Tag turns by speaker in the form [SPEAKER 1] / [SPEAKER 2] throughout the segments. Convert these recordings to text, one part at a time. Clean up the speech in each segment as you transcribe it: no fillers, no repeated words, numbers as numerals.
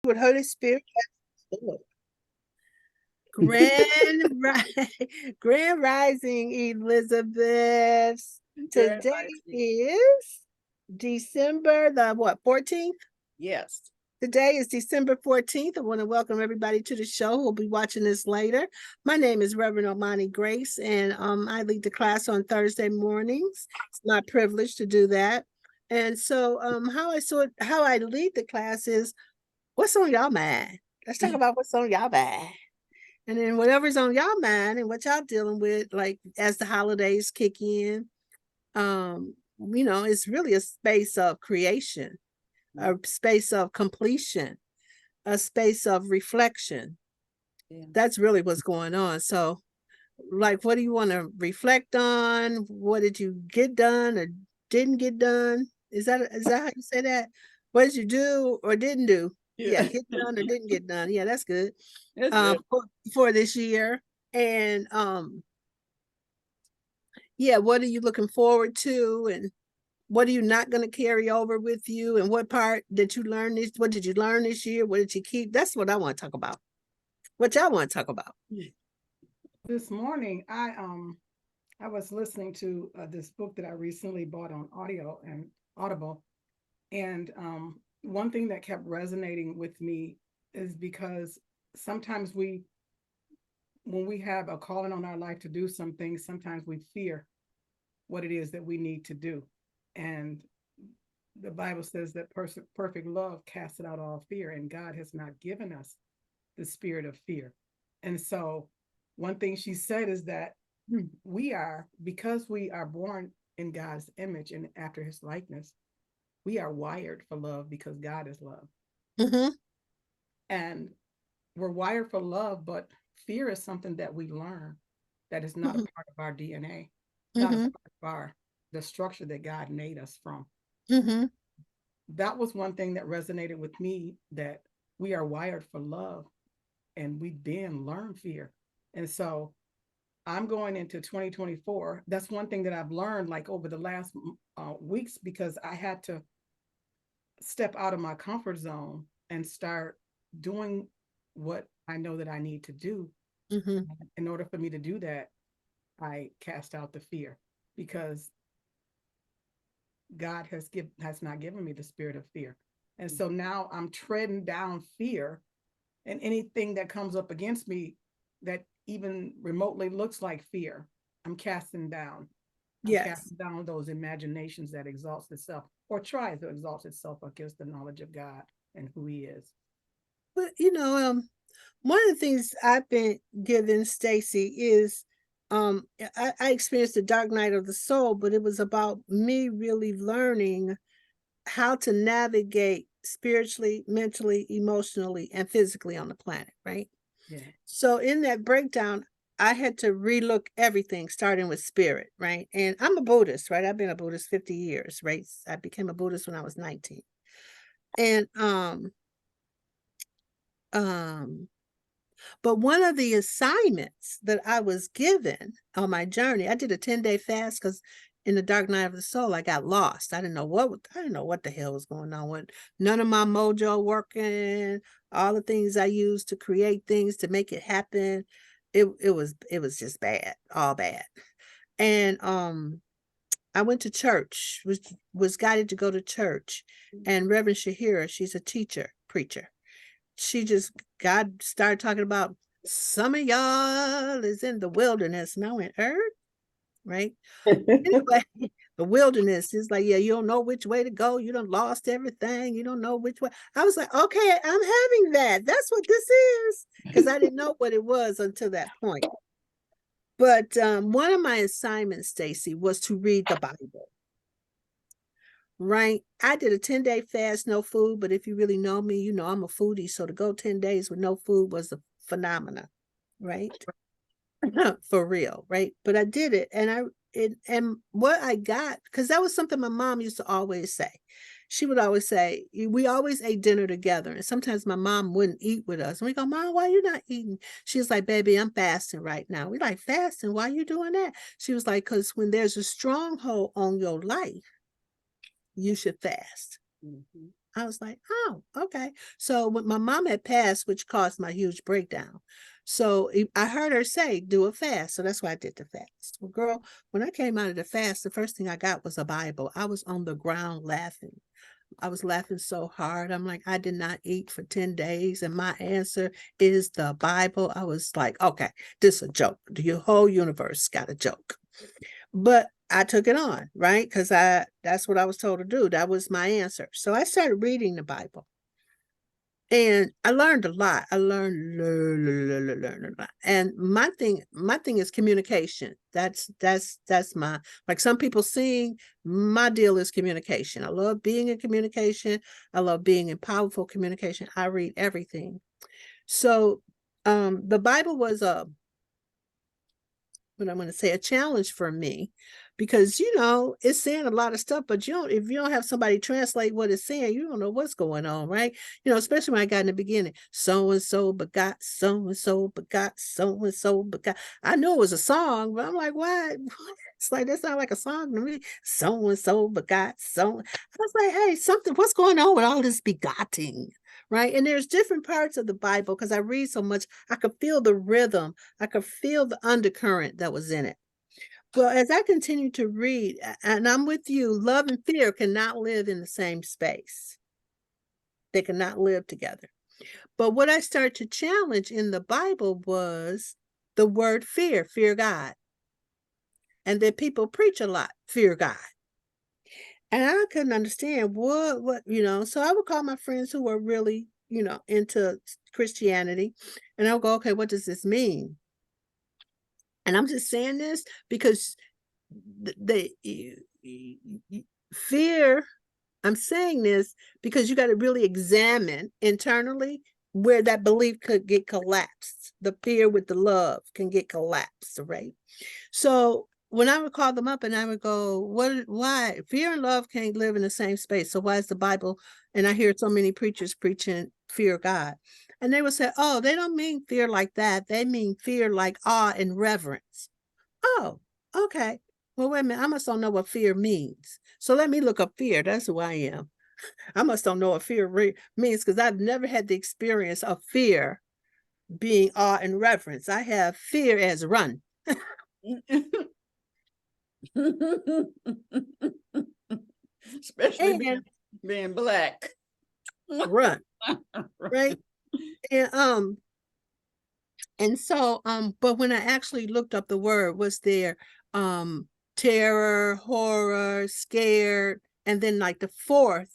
[SPEAKER 1] with Holy Spirit. Grand, Grand Rising, Elizabeth.
[SPEAKER 2] Grand
[SPEAKER 1] Today
[SPEAKER 2] Rising.
[SPEAKER 1] is December the what, 14th?
[SPEAKER 2] Yes.
[SPEAKER 1] Today is December 14th. I want to welcome everybody to the show who'll be watching this later. My name is Reverend Omani Grace, and I lead the class on Thursday mornings. It's my privilege to do that. And so how I lead the class is what's on y'all mind? Let's talk about what's on y'all mind. And then whatever's on y'all mind and what y'all dealing with, like as the holidays kick in, it's really a space of creation, a space of completion, a space of reflection.
[SPEAKER 2] Yeah.
[SPEAKER 1] That's really what's going on. So, like, what do you want to reflect on? What did you get done or didn't get done? Is that how you say that? What did you do or didn't do? Yeah,
[SPEAKER 2] Yeah.
[SPEAKER 1] get done or didn't get done. Yeah, that's good.
[SPEAKER 2] That's good.
[SPEAKER 1] For this year. And yeah, what are you looking forward to? And what are you not going to carry over with you? And what part did you learn this? What did you learn this year? What did you keep? That's what I want to talk about. What y'all want to talk about?
[SPEAKER 3] This morning, I was listening to this book that I recently bought on audio and Audible, and one thing that kept resonating with me is because sometimes when we have a calling on our life to do some things, sometimes we fear what it is that we need to do, and the Bible says that perfect love casts out all fear, and God has not given us the spirit of fear. And so, one thing she said is that because we are born in God's image and after his likeness, we are wired for love because God is love.
[SPEAKER 1] Mm-hmm.
[SPEAKER 3] And we're wired for love, but fear is something that we learn that is not a
[SPEAKER 1] Mm-hmm.
[SPEAKER 3] part of our DNA, not a
[SPEAKER 1] Mm-hmm.
[SPEAKER 3] part of the structure that God made us from.
[SPEAKER 1] Mm-hmm.
[SPEAKER 3] That was one thing that resonated with me, that we are wired for love and we then learn fear. And so I'm going into 2024. That's one thing that I've learned like over the last weeks, because I had to step out of my comfort zone and start doing what I know that I need to do.
[SPEAKER 1] Mm-hmm.
[SPEAKER 3] In order for me to do that, I cast out the fear, because God has not given me the spirit of fear. And so now I'm treading down fear, and anything that comes up against me that even remotely looks like fear, I'm casting down. I'm
[SPEAKER 1] Yes.
[SPEAKER 3] casting down those imaginations that exalts itself or tries to exalt itself against the knowledge of God and who he is.
[SPEAKER 1] But one of the things I've been given, Stacy, is I experienced the dark night of the soul, but it was about me really learning how to navigate spiritually, mentally, emotionally, and physically on the planet, right?
[SPEAKER 3] Yeah.
[SPEAKER 1] So in that breakdown, I had to relook everything, starting with spirit, right? And I'm a Buddhist, right? I've been a Buddhist 50 years, right? I became a Buddhist when I was 19. And um but one of the assignments that I was given on my journey, I did a 10-day fast because in the dark night of the soul, I got lost. I didn't know what the hell was going on with none of my mojo working, all the things I used to create things to make it happen. It was just bad, all bad. And I went to church, was guided to go to church. And Reverend Shahira, she's a teacher, preacher, she just God started talking about some of y'all is in the wilderness. And I went, Earth, right? Anyway, the wilderness is like, yeah, you don't know which way to go. You don't lost everything. You don't know which way. I was like, okay, I'm having that. That's what this is. Because I didn't know what it was until that point. But one of my assignments, Stacy, was to read the Bible. Right. I did a 10-day fast, no food, but if you really know me, you know I'm a foodie. So to go 10 days with no food was a phenomena, right? For real, right? But I did it, and what I got, because that was something my mom used to always say. She would always say, we always ate dinner together. And sometimes my mom wouldn't eat with us. And we go, Mom, why are you not eating? She's like, baby, I'm fasting right now. We like, fasting? Why are you doing that? She was like, because when there's a stronghold on your life, you should fast.
[SPEAKER 2] Mhm.
[SPEAKER 1] I was like, oh, okay. So when my mom had passed, which caused my huge breakdown. So I heard her say, do a fast. So that's why I did the fast. Well, girl, when I came out of the fast, the first thing I got was a Bible. I was on the ground laughing. I was laughing so hard. I'm like, I did not eat for 10 days. And my answer is the Bible. I was like, okay, this is a joke. The whole universe got a joke. But I took it on, right? Because that's what I was told to do. That was my answer. So I started reading the Bible. And I learned a lot. I learned a lot. And my thing is communication. That's my, like some people sing, my deal is communication. I love being in communication. I love being in powerful communication. I read everything. So the Bible was what I'm going to say, a challenge for me, because it's saying a lot of stuff, but if you don't have somebody translate what it's saying, you don't know what's going on, right? Especially when I got in the beginning, so and so begot so and so begot so and so begot. I knew it was a song, but I'm like, what? It's like that sounds like a song to me. So and so begot so. I was like, hey, what's going on with all this begotten? Right. And there's different parts of the Bible, because I read so much, I could feel the rhythm. I could feel the undercurrent that was in it. Well, as I continue to read, and I'm with you, love and fear cannot live in the same space. They cannot live together. But what I started to challenge in the Bible was the word fear God. And that people preach a lot, fear God. And I couldn't understand what, so I would call my friends who were really, into Christianity, and I'll go, okay, what does this mean? And I'm just saying this because the fear, I'm saying this because you got to really examine internally where that belief could get collapsed. The fear with the love can get collapsed, right? So when I would call them up and I would go, why? Fear and love can't live in the same space. So why is the Bible? And I hear so many preachers preaching fear God. And they would say, oh, they don't mean fear like that. They mean fear like awe and reverence. Oh, okay. Well, wait a minute. I must don't know what fear means. So let me look up fear. That's who I am. I must don't know what fear means, because I've never had the experience of fear being awe and reverence. I have fear as run.
[SPEAKER 2] Especially
[SPEAKER 1] And
[SPEAKER 2] being black.
[SPEAKER 1] run, right? And so but when I actually looked up the word, was there terror, horror, scared, and then like the fourth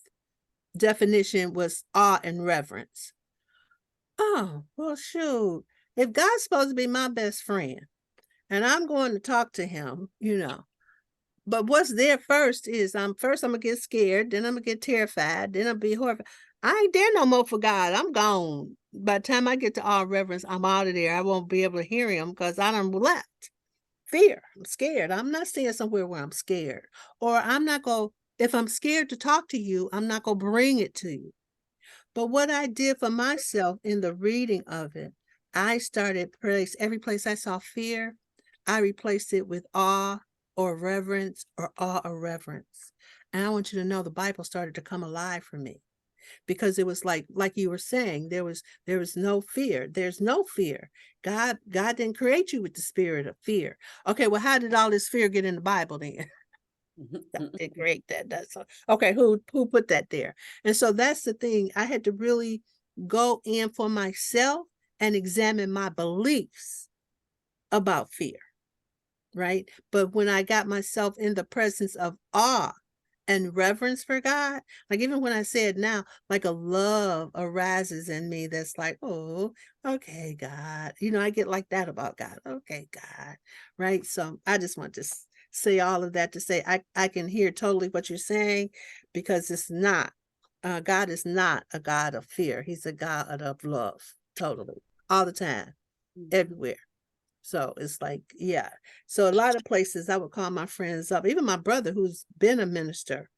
[SPEAKER 1] definition was awe and reverence. Oh, well, shoot. If God's supposed to be my best friend and I'm going to talk to him, but what's there first is I'm gonna get scared, then I'm gonna get terrified, then I'll be horrified. I ain't there no more for God. I'm gone. By the time I get to all reverence, I'm out of there. I won't be able to hear him because I done left. Fear. I'm scared. I'm not staying somewhere where I'm scared. Or I'm not going, if I'm scared to talk to you, I'm not gonna bring it to you. But what I did for myself in the reading of it, I started every place I saw fear, I replaced it with awe or reverence or awe or reverence. And I want you to know the Bible started to come alive for me, because it was like you were saying, there was no fear. There's no fear. God didn't create you with the spirit of fear. Okay, well, how did all this fear get in the Bible then? God didn't create that. That's okay. Who put that there? And so that's the thing. I had to really go in for myself and examine my beliefs about fear, right? But when I got myself in the presence of awe and reverence for God, like even when I say it now, like a love arises in me that's like, oh, okay, God. I get like that about God. Okay, God. Right. So I just want to say all of that to say I can hear totally what you're saying, because it's not, God is not a God of fear. He's a God of love, totally, all the time, everywhere. So it's like, yeah. So a lot of places I would call my friends up, even my brother who's been a minister,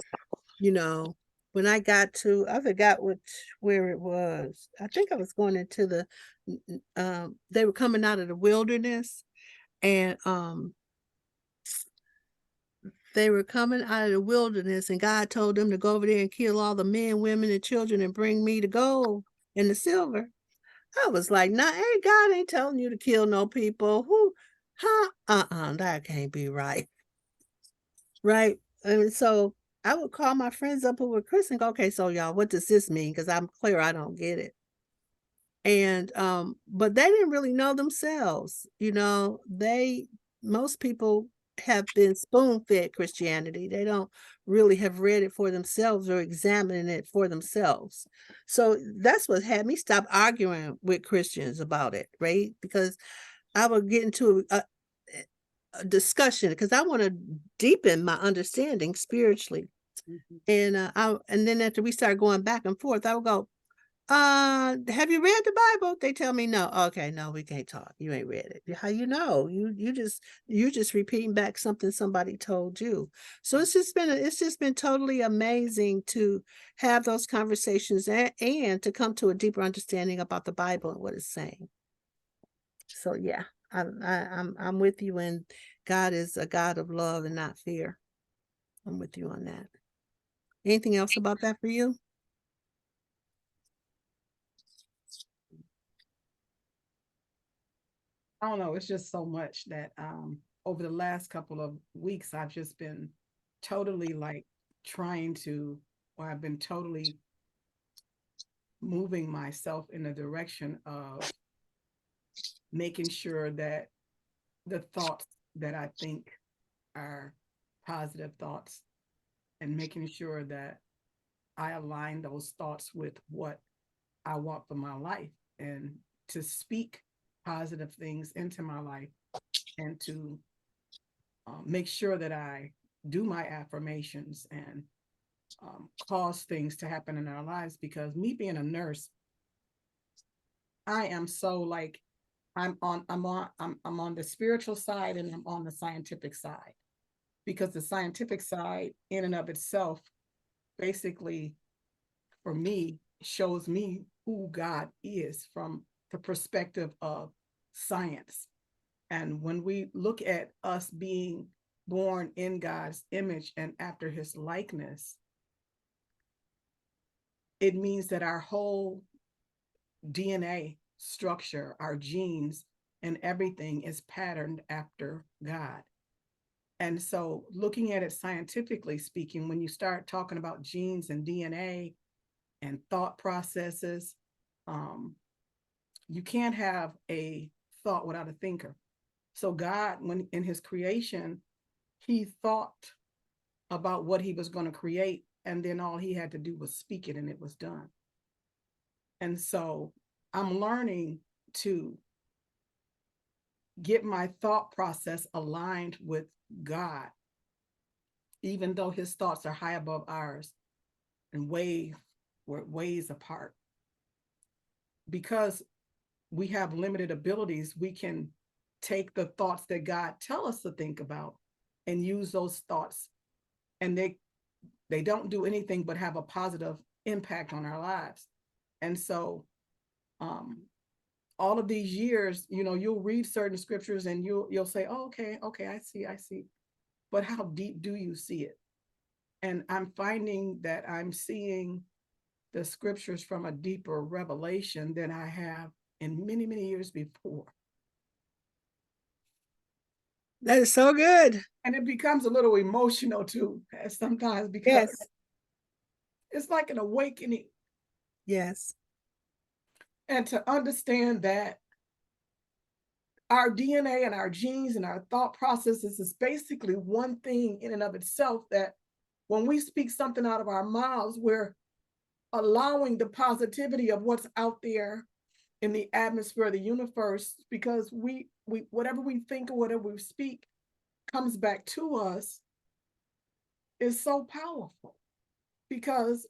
[SPEAKER 1] when I got to, I forgot where it was. I think I was going into they were coming out of the wilderness, and they were coming out of the wilderness, and God told them to go over there and kill all the men, women, and children and bring me the gold and the silver. I was like, nah, God ain't telling you to kill no people. Who, huh? That can't be right. Right. And so I would call my friends up who were Christian and go, okay, so y'all, what does this mean? Because I'm clear I don't get it. And but they didn't really know themselves. Most people have been spoon-fed Christianity. They don't really have read it for themselves or examining it for themselves. So that's what had me stop arguing with Christians about it, right? Because I would get into a discussion because I want to deepen my understanding spiritually. And then after we start going back and forth, I would go, have you read the Bible? They tell me no. Okay, no, we can't talk. You ain't read it. How you know? You just repeating back something somebody told you. So it's just been totally amazing to have those conversations and to come to a deeper understanding about the Bible and what it's saying. So yeah, I'm with you, and God is a God of love and not fear. I'm with you on that. Anything else about that for you?
[SPEAKER 3] I don't know. It's just so much that over the last couple of weeks, I've just been totally like I've been totally moving myself in the direction of making sure that the thoughts that I think are positive thoughts, and making sure that I align those thoughts with what I want for my life, and to speak positive things into my life, and to make sure that I do my affirmations and cause things to happen in our lives. Because me being a nurse, I am so like I'm on the spiritual side and I'm on the scientific side, because the scientific side in and of itself basically for me shows me who God is from the perspective of science. And when we look at us being born in God's image and after his likeness, it means that our whole DNA structure, our genes, and everything is patterned after God. And so, looking at it scientifically speaking, when you start talking about genes and DNA and thought processes, you can't have a thought without a thinker. So, God, when in his creation, he thought about what he was going to create, and then all he had to do was speak it, and it was done. And so, I'm learning to get my thought process aligned with God, even though his thoughts are high above ours and ways apart. Because we have limited abilities, we can take the thoughts that God tell us to think about and use those thoughts, and they don't do anything but have a positive impact on our lives. And so all of these years, you'll read certain scriptures and you'll say, oh, okay, I see. But how deep do you see it? And I'm finding that I'm seeing the scriptures from a deeper revelation than I have in many, many years before.
[SPEAKER 1] That is so good.
[SPEAKER 3] And it becomes a little emotional too, sometimes, because
[SPEAKER 1] Yes.
[SPEAKER 3] it's like an awakening.
[SPEAKER 1] Yes.
[SPEAKER 3] And to understand that our DNA and our genes and our thought processes is basically one thing in and of itself, that when we speak something out of our mouths, we're allowing the positivity of what's out there in the atmosphere of the universe, because we whatever we think or whatever we speak comes back to us, is so powerful, because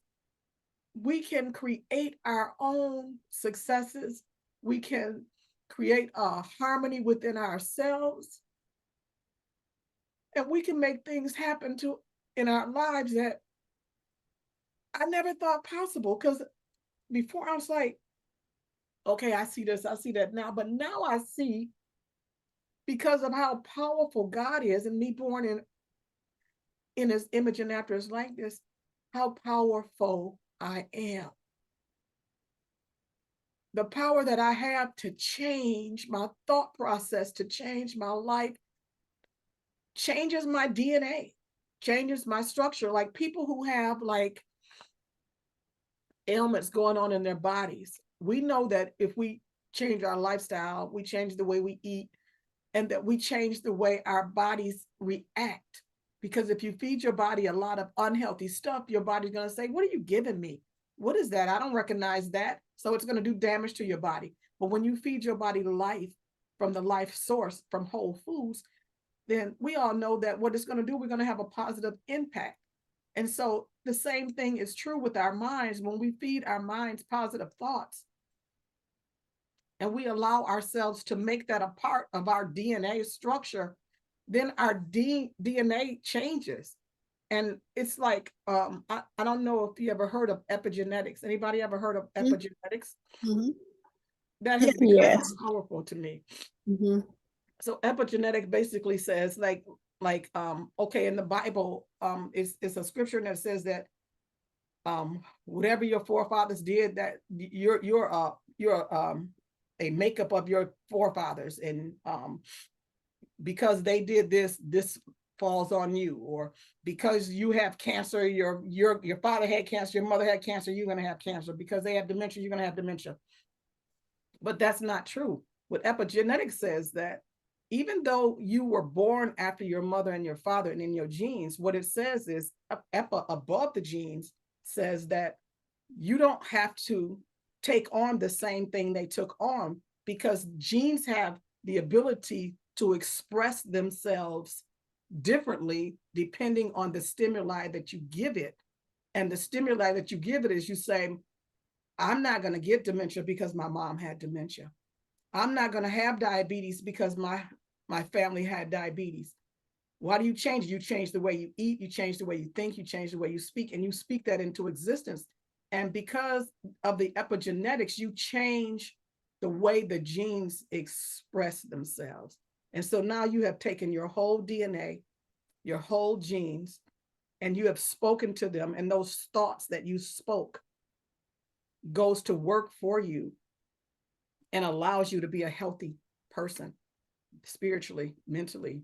[SPEAKER 3] we can create our own successes. We can create a harmony within ourselves, and we can make things happen in our lives that I never thought possible. Because before I was like, okay, I see this, I see that now, but now I see, because of how powerful God is, and me born in his image and after his likeness, how powerful I am. The power that I have to change my thought process, to change my life, changes my DNA, changes my structure. Like people who have like ailments going on in their bodies, we know that if we change our lifestyle, we change the way we eat, and that we change the way our bodies react. Because if you feed your body a lot of unhealthy stuff, your body's going to say, what are you giving me? What is that? I don't recognize that. So it's going to do damage to your body. But when you feed your body life from the life source, from whole foods, then we all know that what it's going to do, we're going to have a positive impact. And so the same thing is true with our minds. When we feed our minds positive thoughts, and we allow ourselves to make that a part of our DNA structure, then our DNA changes. And it's like, I don't know if you ever heard of epigenetics. Anybody ever heard of epigenetics?
[SPEAKER 1] Mm-hmm.
[SPEAKER 3] That has become
[SPEAKER 2] Yes.
[SPEAKER 3] powerful to me.
[SPEAKER 1] Mm-hmm.
[SPEAKER 3] So epigenetics basically says okay, in the Bible, it's a scripture that says that whatever your forefathers did, that you're a makeup of your forefathers, and because they did this falls on you, or because you have cancer, your father had cancer, your mother had cancer, you're going to have cancer. Because they have dementia, you're going to have dementia. But that's not true. What epigenetics says, that even though you were born after your mother and your father and in your genes, what it says is above the genes says that you don't have to take on the same thing they took on, because genes have the ability to express themselves differently depending on the stimuli that you give it. And the stimuli that you give it is, you say, I'm not going to get dementia because my mom had dementia. I'm not going to have diabetes because my family had diabetes. Why do you change? You change the way you eat, you change the way you think, you change the way you speak, and you speak that into existence. And because of the epigenetics, you change the way the genes express themselves. And so now you have taken your whole DNA, your whole genes, and you have spoken to them, and those thoughts that you spoke goes to work for you and allows you to be a healthy person, spiritually, mentally,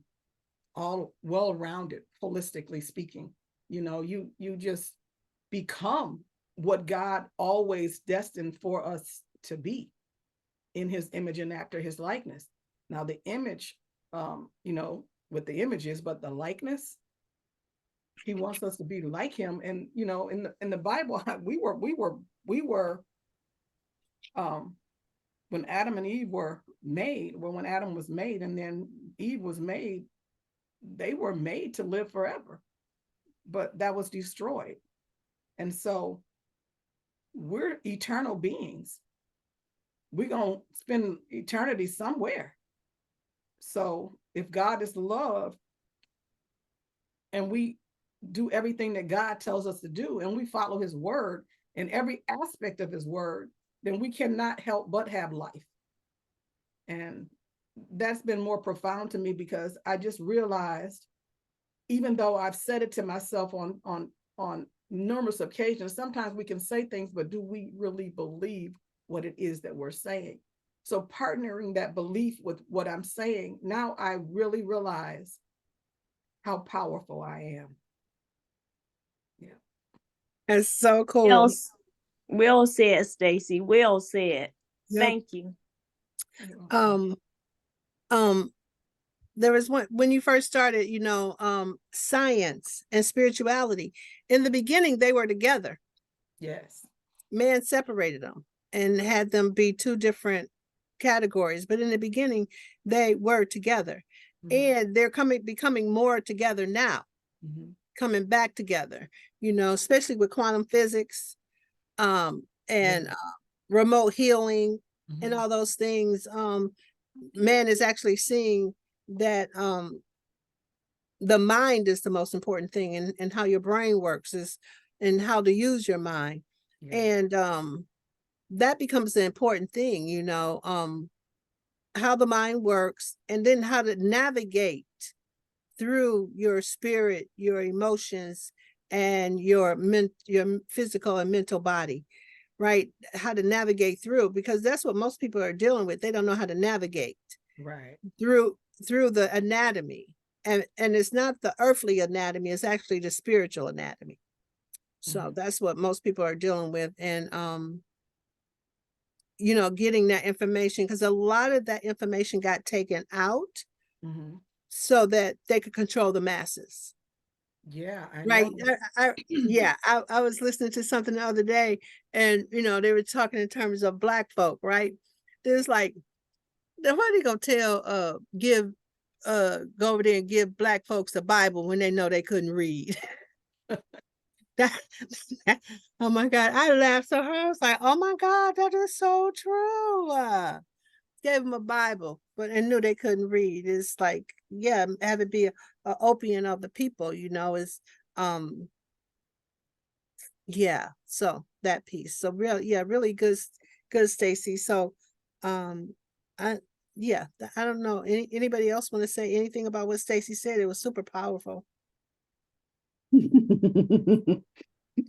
[SPEAKER 3] all well-rounded, holistically speaking. You just become what God always destined for us to be, in his image and after his likeness. Now the image, with the images, but the likeness, he wants us to be like him. And in the Bible, we were when Adam and Eve were made, when Adam was made and then Eve was made, they were made to live forever, but that was destroyed. And so we're eternal beings. We're going to spend eternity somewhere. So if God is love, and we do everything that God tells us to do, and we follow his word in every aspect of his word, then we cannot help but have life. And that's been more profound to me, because I just realized, even though I've said it to myself on numerous occasions, sometimes we can say things, but do we really believe what it is that we're saying? So partnering that belief with what I'm saying, now I really realize how powerful I am. Yeah.
[SPEAKER 1] That's so cool.
[SPEAKER 2] Well said, Stacy. Well said.
[SPEAKER 1] Yep.
[SPEAKER 2] Thank you.
[SPEAKER 1] There was one when you first started, science and spirituality. In the beginning, they were together.
[SPEAKER 3] Yes.
[SPEAKER 1] Man separated them and had them be two different categories, but in the beginning, they were together. Mm-hmm. And they're becoming more together now, mm-hmm. coming back together, especially with quantum physics, and remote healing, mm-hmm. and all those things. Man is actually seeing that the mind is the most important thing, and how your brain works is, and how to use your mind. Yeah. And that becomes the important thing, how the mind works, and then how to navigate through your spirit, your emotions, and your physical and mental body, right? How to navigate through, because that's what most people are dealing with. They don't know how to navigate
[SPEAKER 3] Right.
[SPEAKER 1] through the anatomy. And it's not the earthly anatomy, it's actually the spiritual anatomy. So that's what most people are dealing with. And you know, getting that information, because a lot of that information got taken out so that they could control the masses.
[SPEAKER 3] Yeah, I
[SPEAKER 1] Right.
[SPEAKER 3] know.
[SPEAKER 1] Yeah, I was listening to something the other day, and you know, they were talking in terms of Black folk, right? There's like, then why they gonna tell go over there and give Black folks the Bible when they know they couldn't read? That, oh my God, I laughed so hard. I was like, oh my God, that is so true. Gave them a Bible, but I knew they couldn't read. It's like, yeah, have it be a opium of the people, you know, is yeah, so that piece. So really, yeah, really good, Stacy. So I yeah, I don't know. Anybody else want to say anything about what Stacy said? It was super powerful.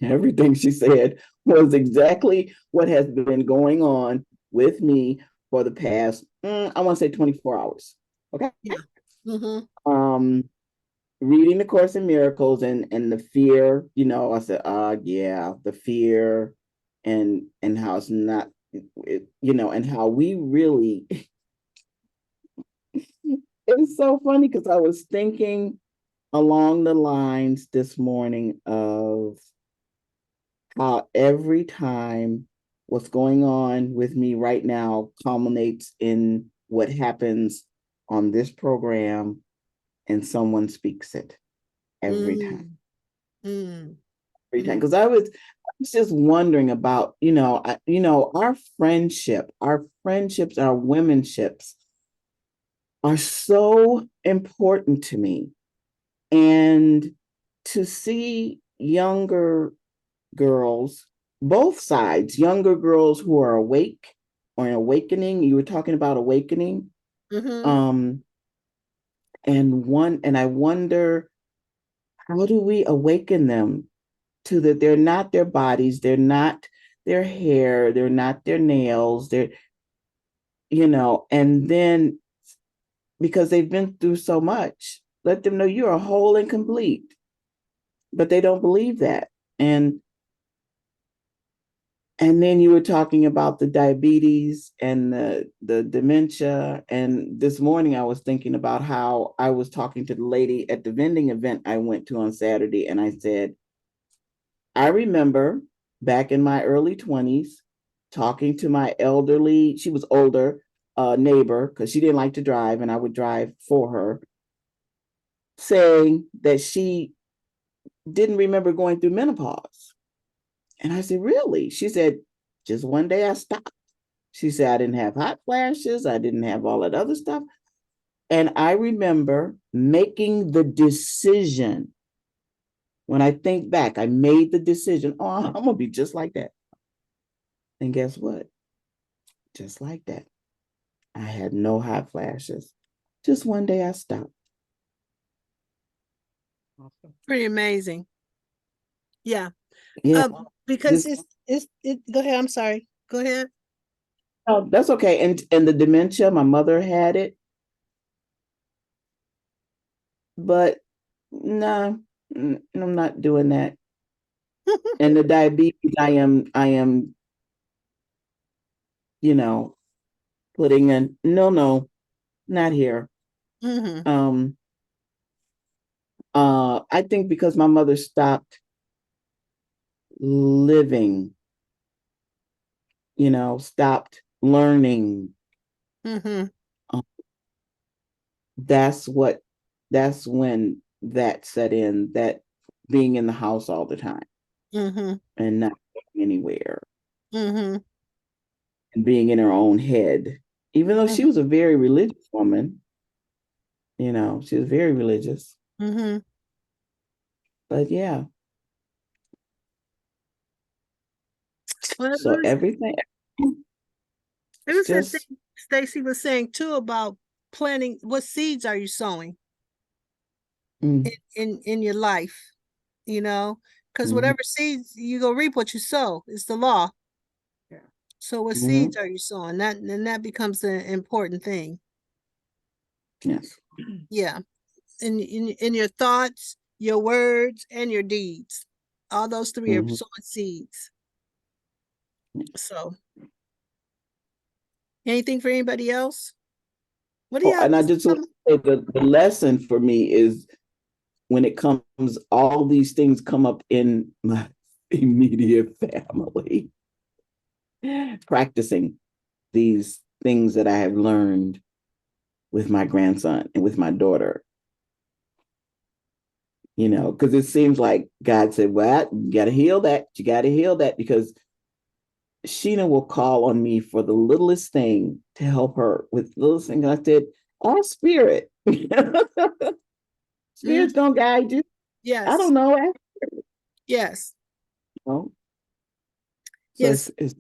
[SPEAKER 4] Everything she said was exactly what has been going on with me for the past, I want to say 24 hours. Okay.
[SPEAKER 1] Yeah. Mm-hmm.
[SPEAKER 4] Reading the Course in Miracles and the fear, you know, I said, yeah, the fear and how it's not, you know, and how we really, it's so funny because I was thinking along the lines this morning of how every time what's going on with me right now culminates in what happens on this program and someone speaks it every time. Every time. Because I was just wondering about, our friendships, our womenships are so important to me. And to see younger girls, both sides, younger girls who are awake or awakening. You were talking about awakening. And I wonder, how do we awaken them to that they're not their bodies, they're not their hair, they're not their nails, and then because they've been through so much, let them know you're a whole and complete. But they don't believe that. And then you were talking about the diabetes and the dementia. And this morning I was thinking about how I was talking to the lady at the vending event I went to on Saturday. And I said, I remember back in my early 20s talking to my elderly, she was older, neighbor, because she didn't like to drive and I would drive for her, saying that she didn't remember going through menopause. And I said, really? She said, just one day I stopped. She said, I didn't have hot flashes. I didn't have all that other stuff. And I remember making the decision. When I think back, I made the decision, oh, I'm going to be just like that. And guess what? Just like that. I had no hot flashes. Just one day I stopped.
[SPEAKER 3] Awesome.
[SPEAKER 1] Pretty amazing. Yeah.
[SPEAKER 4] Yeah.
[SPEAKER 1] Because it's go ahead. I'm sorry. Go ahead.
[SPEAKER 4] Oh, that's okay. And the dementia, my mother had it. But no, I'm not doing that. And the diabetes, I am, putting in, no, not here. I think because my mother stopped living, stopped learning. That's when that set in, that being in the house all the time and not going anywhere and being in her own head, even though she was a very religious woman, she was very religious. But yeah.
[SPEAKER 1] Well,
[SPEAKER 4] So everything.
[SPEAKER 1] It was just Stacy was saying too about planting. What seeds are you sowing?
[SPEAKER 4] Mm.
[SPEAKER 1] in your life, you know, because
[SPEAKER 4] Mhm.
[SPEAKER 1] whatever seeds you go reap what you sow. It's the law.
[SPEAKER 3] Yeah.
[SPEAKER 1] So what
[SPEAKER 4] Mhm.
[SPEAKER 1] seeds are you sowing? That becomes the important thing.
[SPEAKER 4] Yes.
[SPEAKER 1] Yeah. In your thoughts, your words, and your deeds. All those three are
[SPEAKER 4] Mhm.
[SPEAKER 1] sowing seeds. So anything for anybody else? What do you
[SPEAKER 4] Oh,
[SPEAKER 1] have?
[SPEAKER 4] and I just want to say the lesson for me is when it comes, all these things come up in my immediate family. Practicing these things that I have learned with my grandson and with my daughter, you know, because it seems like God said, well, you got to heal that. You got to heal that, because Sheena will call on me for the littlest thing to help her with the littlest thing. And I said, all spirit.
[SPEAKER 1] Mm,
[SPEAKER 4] Spirit's going to guide you. I
[SPEAKER 1] yes.
[SPEAKER 4] don't know.
[SPEAKER 1] Yes.
[SPEAKER 4] So
[SPEAKER 1] Yes.
[SPEAKER 4] it's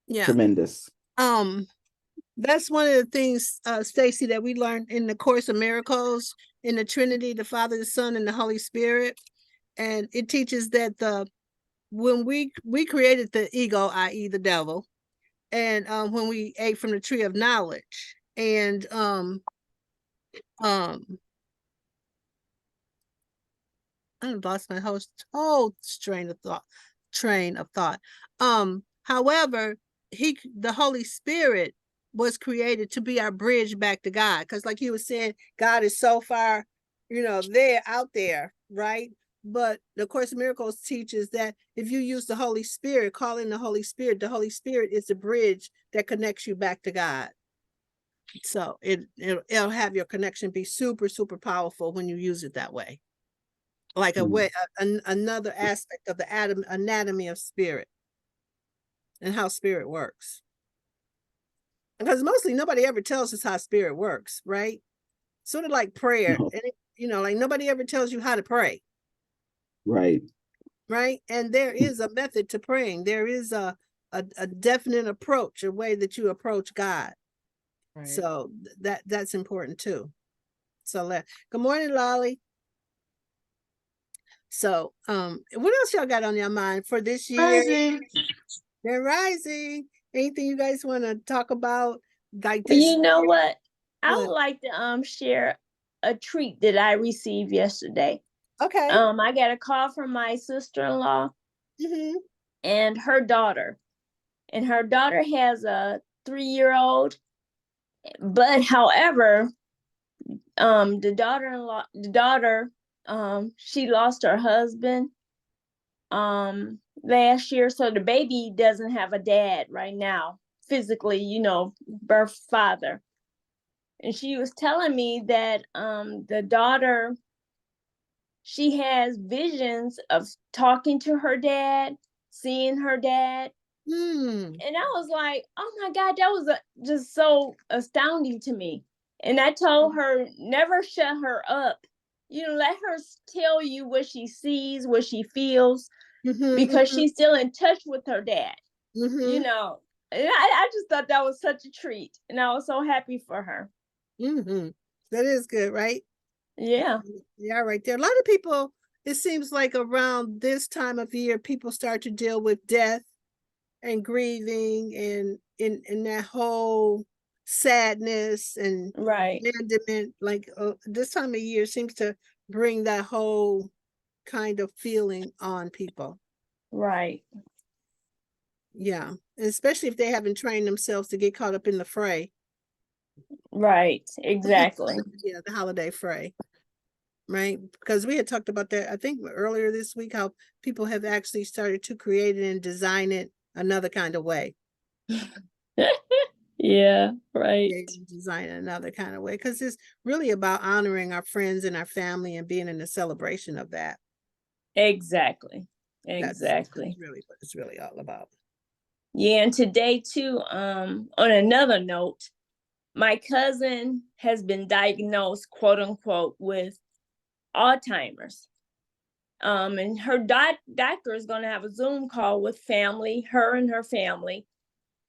[SPEAKER 1] Yeah.
[SPEAKER 4] tremendous.
[SPEAKER 1] That's one of the things, Stacy, that we learned in the Course of Miracles, in the Trinity, the Father, the Son, and the Holy Spirit. And it teaches that when we created the ego, i.e. the devil, and when we ate from the tree of knowledge, and I lost my whole train of thought. However, the Holy Spirit was created to be our bridge back to God. Because like you were saying, God is so far, there out there, right? But the Course of Miracles teaches that if you use the Holy Spirit, call in the Holy Spirit is the bridge that connects you back to God. So it'll have your connection be super, super powerful when you use it that way. Like another aspect of the anatomy of spirit and how spirit works. Because mostly nobody ever tells us how spirit works, right? Sort of like prayer.
[SPEAKER 4] No.
[SPEAKER 1] And like nobody ever tells you how to pray.
[SPEAKER 4] Right.
[SPEAKER 1] Right. And there is a method to praying. There is a definite approach, a way that you approach God.
[SPEAKER 3] Right.
[SPEAKER 1] So that's important too. So good morning, Lolly. So what else y'all got on your mind for this year? They're rising. Anything you guys want to talk about? Like this?
[SPEAKER 2] You know what? I
[SPEAKER 1] What?
[SPEAKER 2] would like to share a treat that I received yesterday.
[SPEAKER 1] Okay.
[SPEAKER 2] I got a call from my sister-in-law
[SPEAKER 1] Mm-hmm.
[SPEAKER 2] and her daughter. And her daughter has a 3-year-old. But however, the daughter, she lost her husband last year. So the baby doesn't have a dad right now, physically, birth father. And she was telling me that the daughter, she has visions of talking to her dad, seeing her dad. And I was like, oh my God, that was just so astounding to me. And I told her, never shut her up. Let her tell you what she sees, what she feels, because she's still in touch with her dad. And I just thought that was such a treat. And I was so happy for her.
[SPEAKER 1] That is good, right?
[SPEAKER 2] Yeah.
[SPEAKER 1] Yeah, right there. A lot of people, it seems like around this time of year, people start to deal with death and grieving and in that whole sadness and
[SPEAKER 2] Right.
[SPEAKER 1] abandonment. Like this time of year seems to bring that whole kind of feeling on people.
[SPEAKER 2] Right.
[SPEAKER 1] Yeah, especially if they haven't trained themselves to get caught up in the fray.
[SPEAKER 2] Right. Exactly.
[SPEAKER 1] Yeah, the holiday fray. Right, because we had talked about that, I think earlier this week, how people have actually started to create it and design it another kind of way.
[SPEAKER 2] Yeah, right.
[SPEAKER 1] Design it another kind of way, because it's really about honoring our friends and our family and being in the celebration of that.
[SPEAKER 2] Exactly.
[SPEAKER 1] That's
[SPEAKER 2] Exactly.
[SPEAKER 1] really what it's really all about.
[SPEAKER 2] Yeah, and today too, on another note, my cousin has been diagnosed, quote unquote, with Alzheimer's. And her doctor is going to have a Zoom call with her and her family,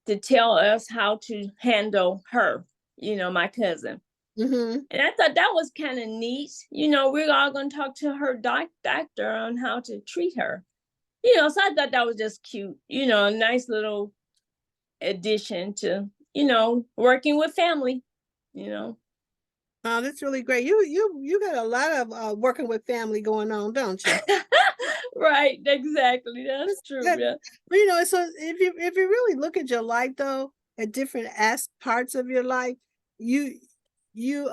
[SPEAKER 2] to tell us how to handle her, my cousin.
[SPEAKER 1] Mhm.
[SPEAKER 2] And I thought that was kind of neat. You know, we're all going to talk to her doctor on how to treat her. You know, so I thought that was just cute. You know, a nice little addition to, you know, working with family, you know.
[SPEAKER 1] Oh, that's really great. You got a lot of working with family going on, don't you?
[SPEAKER 2] Right, exactly. That's true.
[SPEAKER 1] That,
[SPEAKER 2] Yeah.
[SPEAKER 1] but so if you really look at your life though, at different parts of your life, you you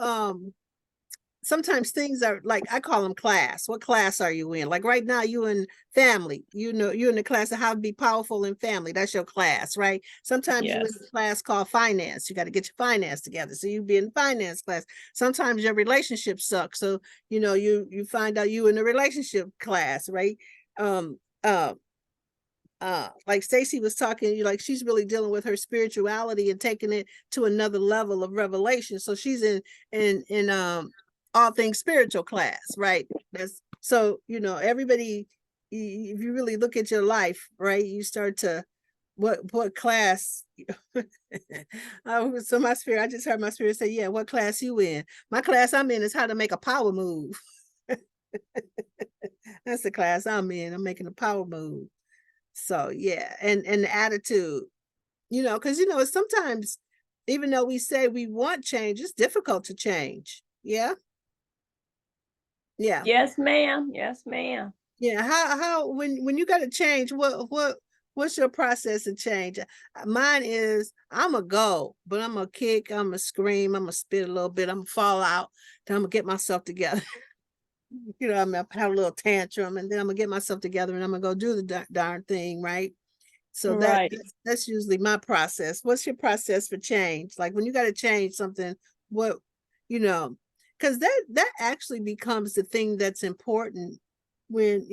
[SPEAKER 1] sometimes things are like, I call them class. What class are you in? Like right now, you in family. You're in the class of how to be powerful in family. That's your class, right? Sometimes you're in
[SPEAKER 2] Yes.
[SPEAKER 1] a class called finance. You got to get your finance together. So you be in finance class. Sometimes your relationship sucks. So you find out you in a relationship class, right? Um, uh, like Stacy was talking, you like she's really dealing with her spirituality and taking it to another level of revelation. So she's in all things spiritual class, right? That's so everybody, if you really look at your life, right, you start to what class. So my spirit, I just heard my spirit say, yeah, what class you in? My class I'm in is how to make a power move. That's the class I'm in. I'm making a power move. So yeah, and the attitude, because sometimes even though we say we want change, it's difficult to change. Yeah, yeah,
[SPEAKER 2] Yes, ma'am. Yes, ma'am.
[SPEAKER 1] yeah. How when you got to change, what's your process of change? Mine is I'm a go, but I'm a kick, I'm a scream, I'm a spit a little bit, I'm gonna fall out, then I'm gonna get myself together. I'm gonna have a little tantrum, and then I'm gonna get myself together, and I'm gonna go do the darn thing, right? So
[SPEAKER 2] Right.
[SPEAKER 1] that's usually my process. What's your process for change? Like when you got to change something, what, you know, because that actually becomes the thing that's important when,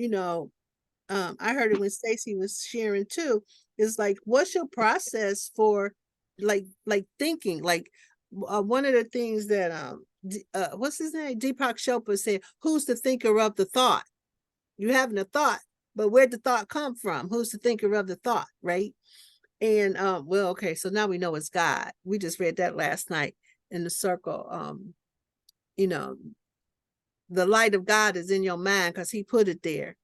[SPEAKER 1] I heard it when Stacy was sharing too, is like, what's your process for like thinking? Like one of the things that what's his name? Deepak Chopra said, who's the thinker of the thought? You having a thought, but where'd the thought come from? Who's the thinker of the thought, right? And well, okay, so now we know it's God. We just read that last night in the circle. You know, the light of God is in your mind because he put it there.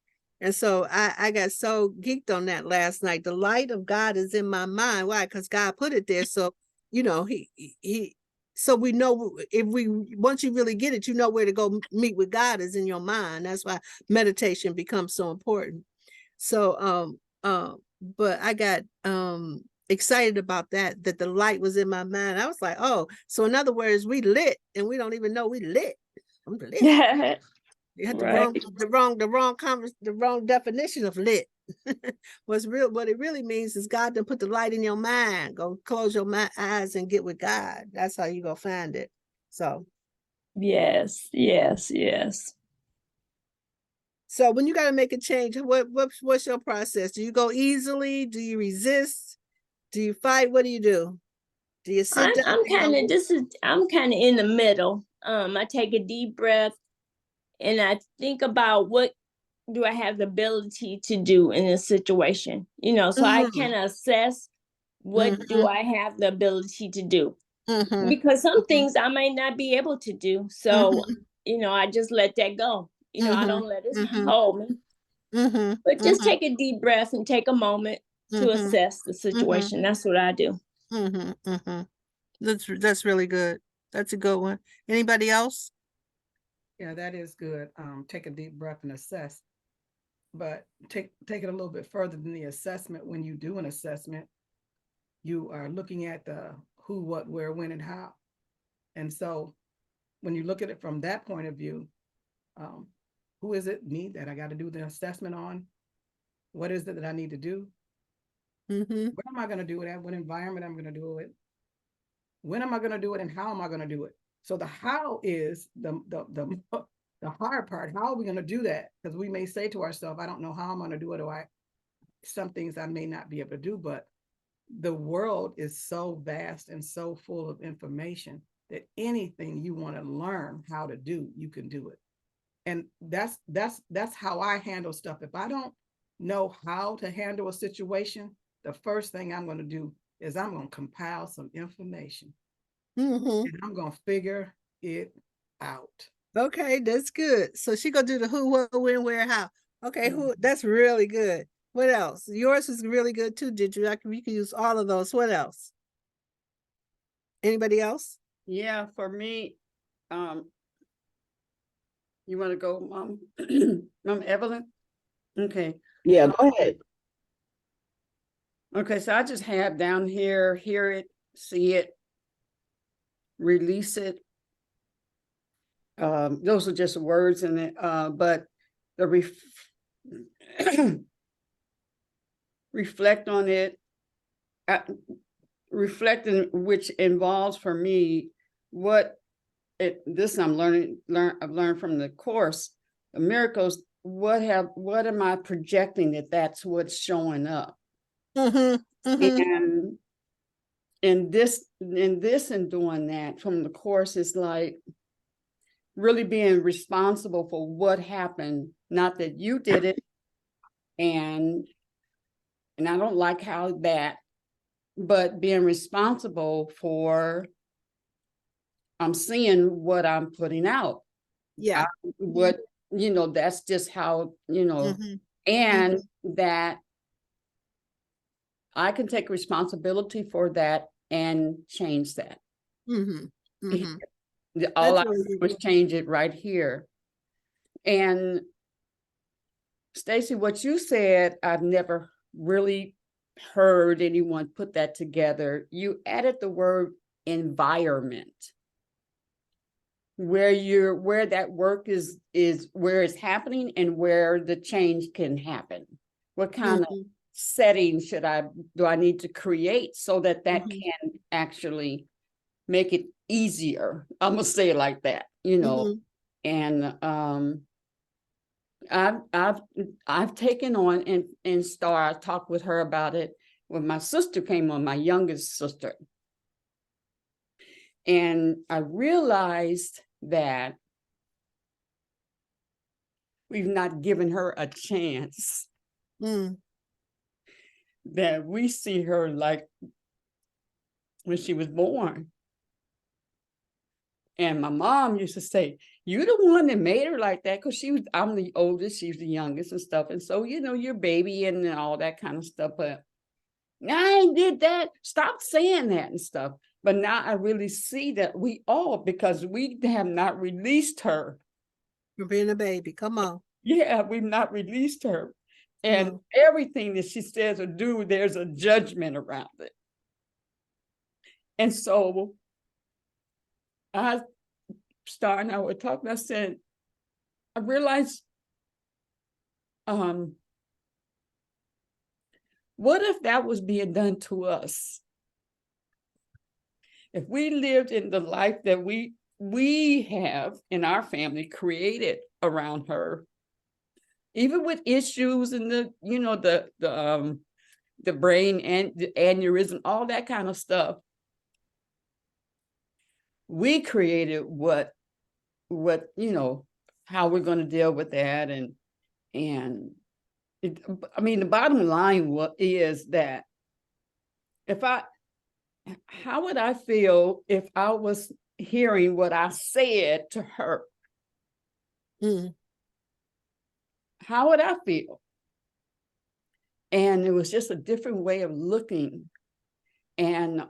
[SPEAKER 1] And so I got so geeked on that last night. The light of God is in my mind. Why? Because God put it there. So, he so we know if we once you really get it, you know where to go meet with God is in your mind. That's why meditation becomes so important. So but I got excited about that the light was in my mind. I was like, oh, so in other words, we lit and we don't even know we lit. I'm lit. You had
[SPEAKER 2] Right.
[SPEAKER 1] the wrong definition of lit. What it really means is God done put the light in your mind. Go close your eyes and get with God. That's how you go find it. So
[SPEAKER 2] Yes, yes, yes.
[SPEAKER 1] so when you got to make a change, what's your process? Do you go easily? Do you resist? Do you fight? What do you do? Do you sit down
[SPEAKER 2] I'm
[SPEAKER 1] and
[SPEAKER 2] kind
[SPEAKER 1] go,
[SPEAKER 2] of I'm kind of in the middle. I take a deep breath and I think about what do I have the ability to do in this situation. You know, so I
[SPEAKER 1] mm-hmm,
[SPEAKER 2] can assess what do
[SPEAKER 1] mm-hmm,
[SPEAKER 2] I have the ability to do,
[SPEAKER 1] mm-hmm,
[SPEAKER 2] because some things I might not be able to do. So,
[SPEAKER 1] mm-hmm,
[SPEAKER 2] you know, I just let that go. You know, I
[SPEAKER 1] mm-hmm,
[SPEAKER 2] don't let it
[SPEAKER 1] mm-hmm,
[SPEAKER 2] hold me.
[SPEAKER 1] mm-hmm,
[SPEAKER 2] But just
[SPEAKER 1] mm-hmm,
[SPEAKER 2] take a deep breath and take a moment to
[SPEAKER 1] mm-hmm,
[SPEAKER 2] assess the
[SPEAKER 1] mm-hmm,
[SPEAKER 2] situation. That's what I do.
[SPEAKER 1] mm-hmm, mm-hmm. That's really good. That's a good one. Anybody else?
[SPEAKER 3] Yeah, that is good. Take a deep breath and assess, but take it a little bit further than the assessment. When you do an assessment, you are looking at the who, what, where, when, and how. And so when you look at it from that point of view, um, who is it, me, that I got to do the assessment on? What is it that I need to do?
[SPEAKER 1] Mm-hmm,
[SPEAKER 3] Where am I going to do it at? What environment I'm going to do it? When am I going to do it? And how am I going to do it? So the how is the hard part. How are we going to do that? Because we may say to ourselves, I don't know how I'm going to do it, or some things I may not be able to do, but the world is so vast and so full of information that anything you want to learn how to do, you can do it. And that's how I handle stuff. If I don't know how to handle a situation, the first thing I'm going to do is I'm going to compile some information,
[SPEAKER 1] mm-hmm,
[SPEAKER 3] and I'm going to figure it out.
[SPEAKER 1] Okay, that's good. So she gonna do the who, what, when, where, how. Okay, who? That's really good. What else? Yours is really good too. Did you? We can use all of those. What else? Anybody else?
[SPEAKER 5] Yeah, for me, um, you want to go, Mom? Mom Evelyn? Okay.
[SPEAKER 4] Yeah, go ahead.
[SPEAKER 5] Okay, so I just have down here, hear it, see it, release it. Those are just words in it, but the reflect on it, reflecting, which involves for me what this I'm I've learned from the course, the miracles. What am I projecting that's what's showing up?
[SPEAKER 1] Mm-hmm. Mm-hmm.
[SPEAKER 5] And in doing that from the course is like really being responsible for what happened, not that you did it, and I don't like how that, but being responsible for I'm seeing what I'm putting out.
[SPEAKER 1] Yeah.
[SPEAKER 5] What, that's just how,
[SPEAKER 1] Mm-hmm.
[SPEAKER 5] and that I can take responsibility for that and change that.
[SPEAKER 1] Mm-hmm. Mm-hmm.
[SPEAKER 5] All
[SPEAKER 1] That's
[SPEAKER 5] I
[SPEAKER 1] really
[SPEAKER 5] do
[SPEAKER 1] good.
[SPEAKER 5] is change it right here. And Stacy, what you said, I've never really heard anyone put that together. You added the word environment, where that work is where it's happening and where the change can happen. What kind of
[SPEAKER 1] Mm-hmm.
[SPEAKER 5] setting do I need to create so that
[SPEAKER 1] Mm-hmm.
[SPEAKER 5] can actually make it easier? I'm gonna say it like that,
[SPEAKER 1] Mm-hmm.
[SPEAKER 5] and I've taken on and I talked with her about it when my sister came on, my youngest sister. And I realized that we've not given her a chance,
[SPEAKER 1] Mm.
[SPEAKER 5] that we see her like when she was born. And my mom used to say, "You're the one that made her like that," because I'm the oldest, she's the youngest and stuff. And so, you're baby and all that kind of stuff. But I ain't did that. Stop saying that and stuff. But now I really see that because we have not released her.
[SPEAKER 1] For being a baby. Come on.
[SPEAKER 5] Yeah, we've not released her.
[SPEAKER 1] Come
[SPEAKER 5] And
[SPEAKER 1] on.
[SPEAKER 5] everything that she says or do, there's a judgment around it. And so I would talk, and I said, I realized, what if that was being done to us? If we lived in the life that we have in our family created around her, even with issues and the brain and the aneurysm, all that kind of stuff, we created how we're going to deal with that. And the bottom line is that how would I feel if I was hearing what I said to her?
[SPEAKER 1] Mm.
[SPEAKER 5] How would I feel? And it was just a different way of looking, and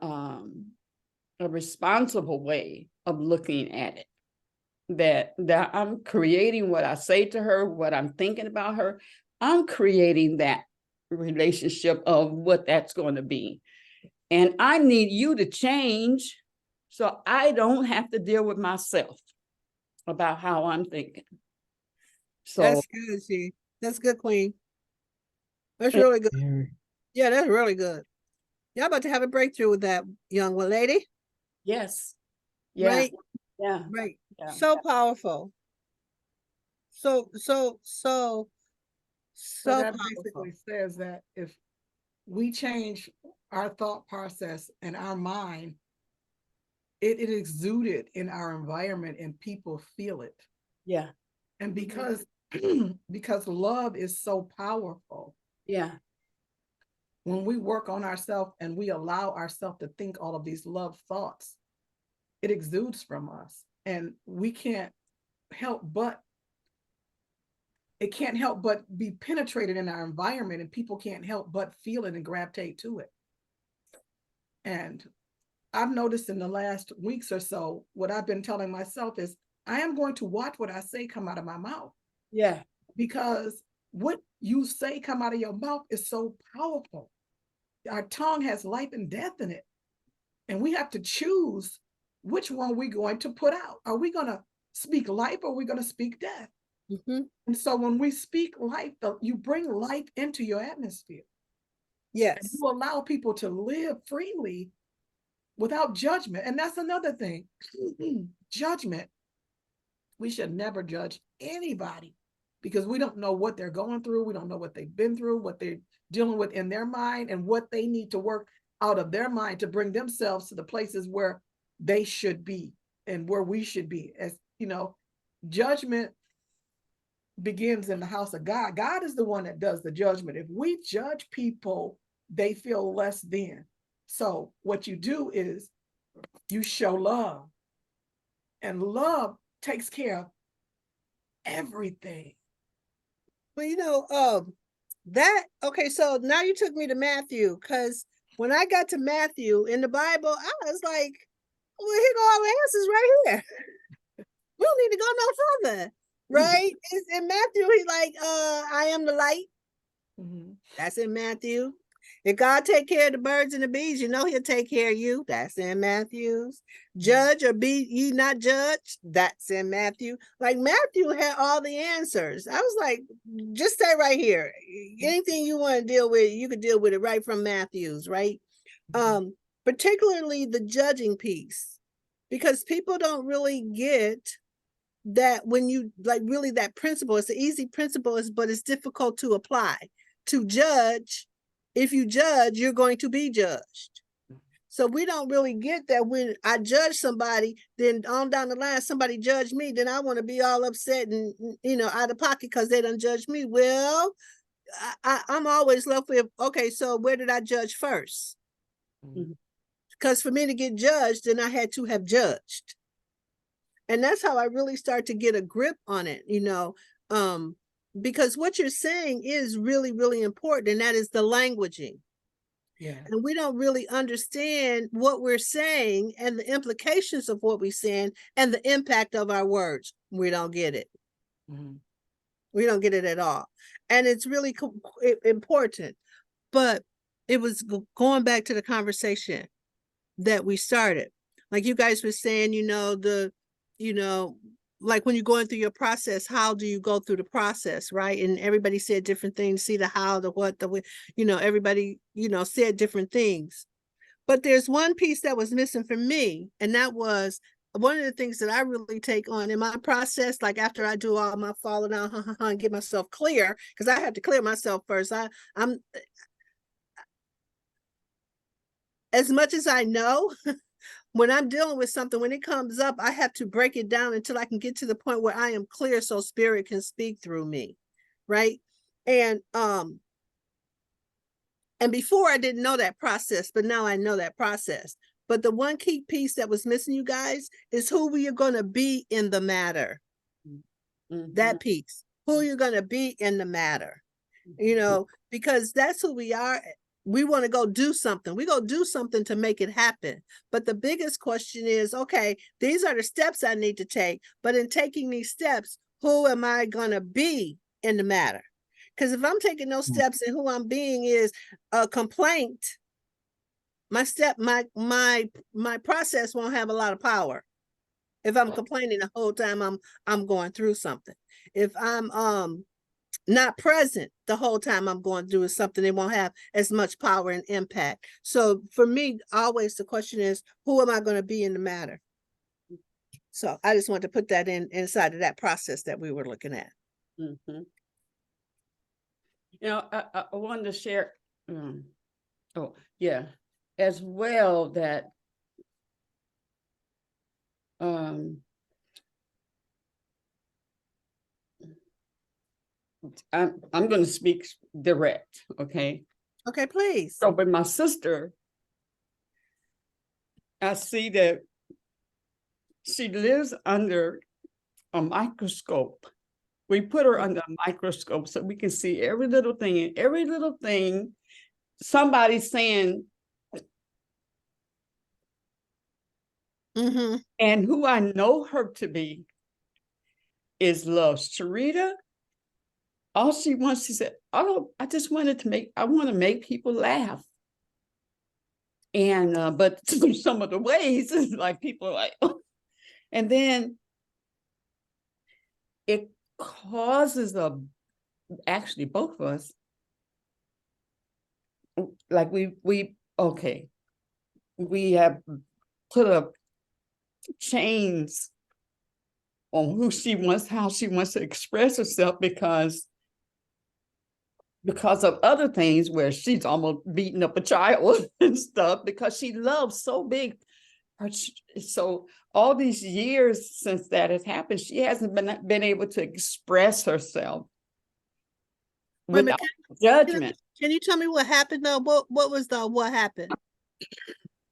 [SPEAKER 5] a responsible way of looking at it. That I'm creating what I say to her, what I'm thinking about her. I'm creating that relationship of what that's going to be. And I need you to change so I don't have to deal with myself about how I'm thinking. So
[SPEAKER 1] That's good, G. That's good, Queen. That's really good. Yeah, that's really good. Y'all about to have a breakthrough with that young one lady,
[SPEAKER 5] yes, yeah,
[SPEAKER 1] right?
[SPEAKER 5] yeah,
[SPEAKER 1] Right.
[SPEAKER 5] yeah,
[SPEAKER 1] So powerful. So
[SPEAKER 3] So
[SPEAKER 1] so
[SPEAKER 3] that
[SPEAKER 1] powerful.
[SPEAKER 3] basically says that if we change our thought process and our mind, it exuded in our environment and people feel it.
[SPEAKER 5] yeah,
[SPEAKER 3] And because because love is so powerful,
[SPEAKER 5] yeah,
[SPEAKER 3] when we work on ourselves and we allow ourselves to think all of these love thoughts, it exudes from us. And we can't help but, it can't help but be penetrated in our environment, and people can't help but feel it and gravitate to it. And I've noticed in the last weeks or so, what I've been telling myself is, I am going to watch what I say come out of my mouth,
[SPEAKER 5] Yeah.
[SPEAKER 3] because what you say come out of your mouth is so powerful. Our tongue has life and death in it. And we have to choose which one we're going to put out. Are we going to speak life, or are we going to speak death?
[SPEAKER 1] Mhm.
[SPEAKER 3] And so when we speak life, you bring life into your atmosphere. And
[SPEAKER 1] Yes.
[SPEAKER 3] you allow people to live freely without judgment. And that's another thing. Judgment. We should never judge anybody, because we don't know what they're going through. We don't know what they've been through, what they're dealing with in their mind, and what they need to work out of their mind to bring themselves to the places where they should be and where we should be. As you know, judgment begins in the house of God. God is the one that does the judgment. If we judge people, they feel less than. So what you do is you show love, and love takes care of everything.
[SPEAKER 1] Well, okay, so now you took me to Matthew, because when I got to Matthew in the Bible, I was like, well, here go all the answers right here. We don't need to go no further, right? It's in Matthew, he's like, I am the light. That's in Matthew. If God take care of the birds and the bees, he'll take care of you. That's in Matthew's. Judge or be ye not judged. That's in Matthew. Like, Matthew had all the answers. I was like, just stay right here. Anything you want to deal with, you could deal with it right from Matthew's, right? Particularly the judging piece, because people don't really get that when you really that principle. It's an easy principle, but it's difficult to apply. To judge, if you judge, you're going to be judged. So we don't really get that when I judge somebody, then on down the line, somebody judged me, then I want to be all upset and out of pocket because they done judged me. Well, I'm always left with, okay, so where did I judge first? Because for me to get judged, then I had to have judged. And that's how I really start to get a grip on it, because what you're saying is really, really important, and that is the languaging.
[SPEAKER 3] Yeah.
[SPEAKER 1] And we don't really understand what we're saying and the implications of what we're saying and the impact of our words. We don't get it. We don't get it at all. And it's really important. But it was going back to the conversation that we started. Like you guys were saying, like when you're going through your process, how do you go through the process, right? And everybody said different things, see the how, the what, the, everybody, said different things. But there's one piece that was missing for me, and that was one of the things that I really take on in my process, like after I do all my falling down, and get myself clear, because I have to clear myself first. I'm as much as I know, when I'm dealing with something, when it comes up, I have to break it down until I can get to the point where I am clear so spirit can speak through me, right? And before I didn't know that process, but now I know that process. But the one key piece that was missing, you guys, is who we are going to be in the matter. That piece, who you're going to be in the matter, because that's who we are. We want to go do something. We go do something to make it happen. But the biggest question is, okay, these are the steps I need to take. But in taking these steps, who am I going to be in the matter? Because if I'm taking those steps and who I'm being is a complaint, my process won't have a lot of power. If I'm complaining the whole time I'm going through something. If I'm not present the whole time I'm going through something, it won't have as much power and impact. So for me, always the question is, who am I going to be in the matter? So I just wanted to put that inside of that process that we were looking at.
[SPEAKER 5] I wanted to share, as well that I'm going to speak direct, okay?
[SPEAKER 1] Okay, please.
[SPEAKER 5] So, but my sister, I see that she lives under a microscope. We put her under a microscope so we can see every little thing, and every little thing somebody's saying.
[SPEAKER 1] Mm-hmm.
[SPEAKER 5] And who I know her to be is love. Sharita, all she wants, she said, oh, I just wanted to I want to make people laugh. And, but some of the ways, like people are like, oh. And then it causes actually both of us, like we have put up chains on how she wants to express herself because of other things where she's almost beating up a child and stuff because she loves so big. So all these years since that has happened, she hasn't been able to express herself without judgment.
[SPEAKER 1] Can you tell me what happened though? What happened?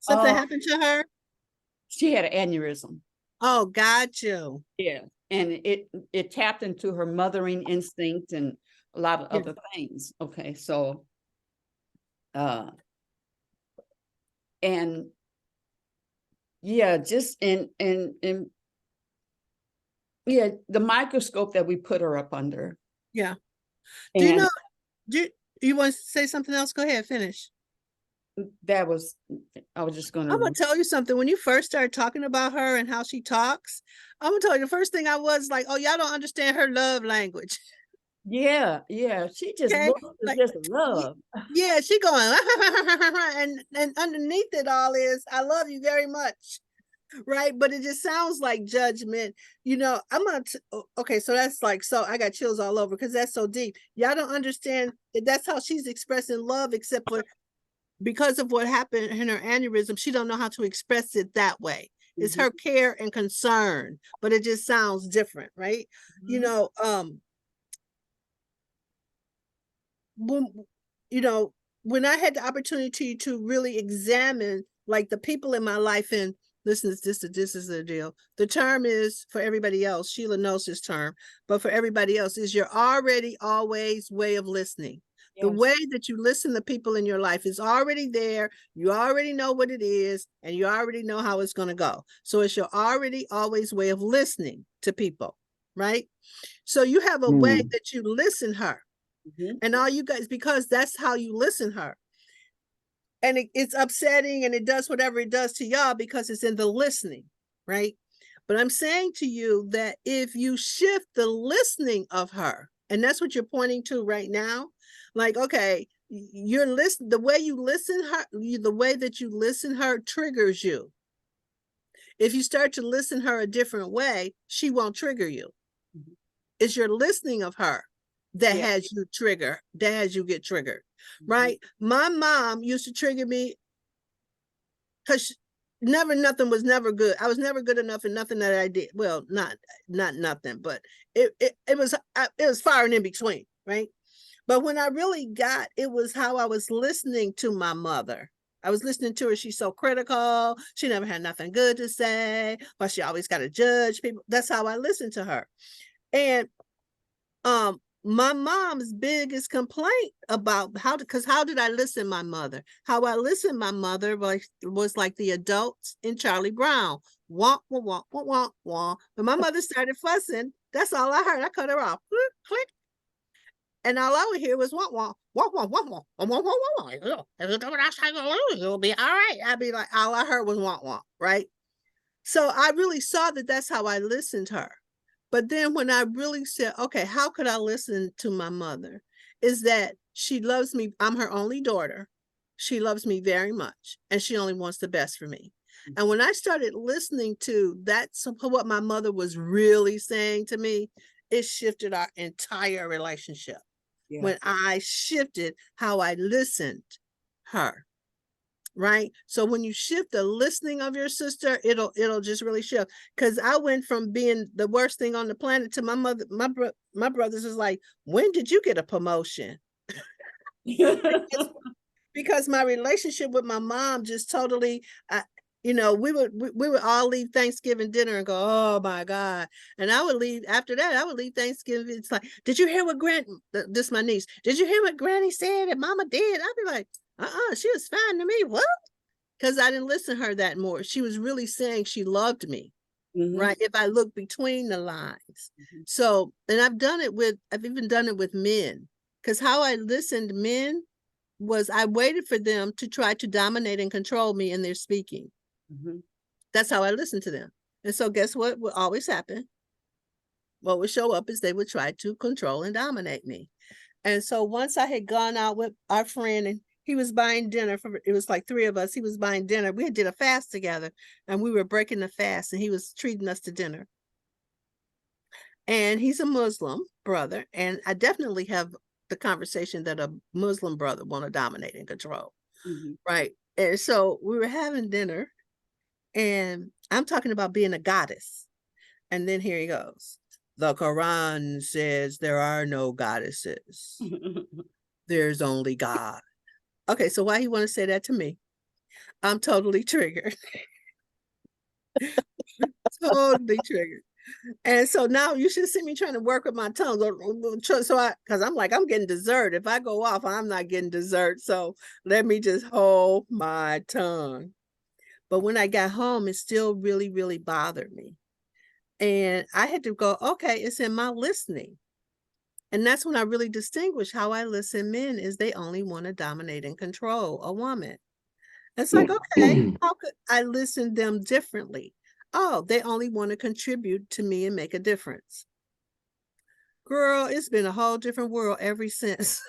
[SPEAKER 1] Something happened to her?
[SPEAKER 5] She had an aneurysm.
[SPEAKER 1] Oh, got you.
[SPEAKER 5] Yeah. And it tapped into her mothering instinct and a lot of other things. Okay. So, and yeah, just in yeah, the microscope that we put her up under.
[SPEAKER 1] Yeah. Do you know, you want to say something else? Go ahead, finish.
[SPEAKER 5] I was just
[SPEAKER 1] I'm gonna tell you something. When you first started talking about her and how she talks, I'm gonna tell you the first thing I was like, oh, y'all don't understand her love language.
[SPEAKER 5] Yeah, she just looks
[SPEAKER 1] like,
[SPEAKER 5] just love.
[SPEAKER 1] Yeah, she going and underneath it all is I love you very much. Right, but it just sounds like judgment. You know, okay, so that's like, so I got chills all over because that's so deep. Y'all don't understand that that's how she's expressing love, except for because of what happened in her aneurysm, she don't know how to express it that way. It's her care and concern, but it just sounds different, right? You know, when I had the opportunity to really examine like the people in my life, and listen, this is the deal. The term is for everybody else. Sheila knows this term, but for everybody else is your already always way of listening. Yes. The way that you listen to people in your life is already there. You already know what it is, and you already know how it's going to go. So it's your already always way of listening to people, right? So you have a way that you listen her. And all you guys, because that's how you listen her. And it's upsetting and it does whatever it does to y'all because it's in the listening, right? But I'm saying to you that if you shift the listening of her, and that's what you're pointing to right now, like, okay, the way you listen her, the way that you listen her triggers you. If you start to listen her a different way, she won't trigger you. It's your listening of her that has you get triggered, right? My mom used to trigger me because nothing was never good. I was never good enough in nothing that I did. Well, not nothing, but it was far and in between, right? But when I really it was how I was listening to my mother. I was listening to her. She's so critical. She never had nothing good to say, but she always got to judge people. That's how I listened to her. And my mom's biggest complaint about how did I listen my mother? How I listened my mother was like the adults in Charlie Brown. Wah, wah, wah, wah, wah, wah. When my mother started fussing, that's all I heard. I cut her off. Click, click. And all I would hear was wah, wah, wah, wah, wah, wah, wah, wah, wah, wah. You'll be all right. I'd be like, all I heard was wah, wah, right? So I really saw that that's how I listened to her. But then when I really said, okay, how could I listen to my mother? Is that she loves me. I'm her only daughter. She loves me very much. And she only wants the best for me. And when I started listening to that's what my mother was really saying to me, it shifted our entire relationship. Yeah. When I shifted how I listened her. Right. So when you shift the listening of your sister, it'll just really shift. Because I went from being the worst thing on the planet to my mother, my brothers was like, when did you get a promotion? because my relationship with my mom just totally You know, we would all leave Thanksgiving dinner and go, oh my God. And I would leave after that, I would leave Thanksgiving. It's like, did you hear what this my niece, did you hear what Granny said and Mama did? I'd be like, she was fine to me. What? Because I didn't listen to her that more. She was really saying she loved me, right? If I look between the lines. So, and I've even done it with men. Because how I listened to men was I waited for them to try to dominate and control me in their speaking. That's how I listened to them. And so guess what would always happen? What would show up is they would try to control and dominate me. And so once I had gone out with our friend and he was buying dinner it was like 3 of us. He was buying dinner. We did a fast together and we were breaking the fast and he was treating us to dinner. And he's a Muslim brother. And I definitely have the conversation that a Muslim brother want to dominate and control. Right. And so we were having dinner and I'm talking about being a goddess. And then here he goes. The Quran says there are no goddesses. There's only God. Okay, so why he want to say that to me? I'm totally triggered. Totally triggered. And so now you should see me trying to work with my tongue. So because I'm like, I'm getting dessert. If I go off, I'm not getting dessert. So let me just hold my tongue. But when I got home, it still really, really bothered me. And I had to go, okay, it's in my listening. And that's when I really distinguish how I listen men is they only want to dominate and control a woman. It's like, okay, how could I listen them differently? Oh, they only want to contribute to me and make a difference. Girl, it's been a whole different world ever since.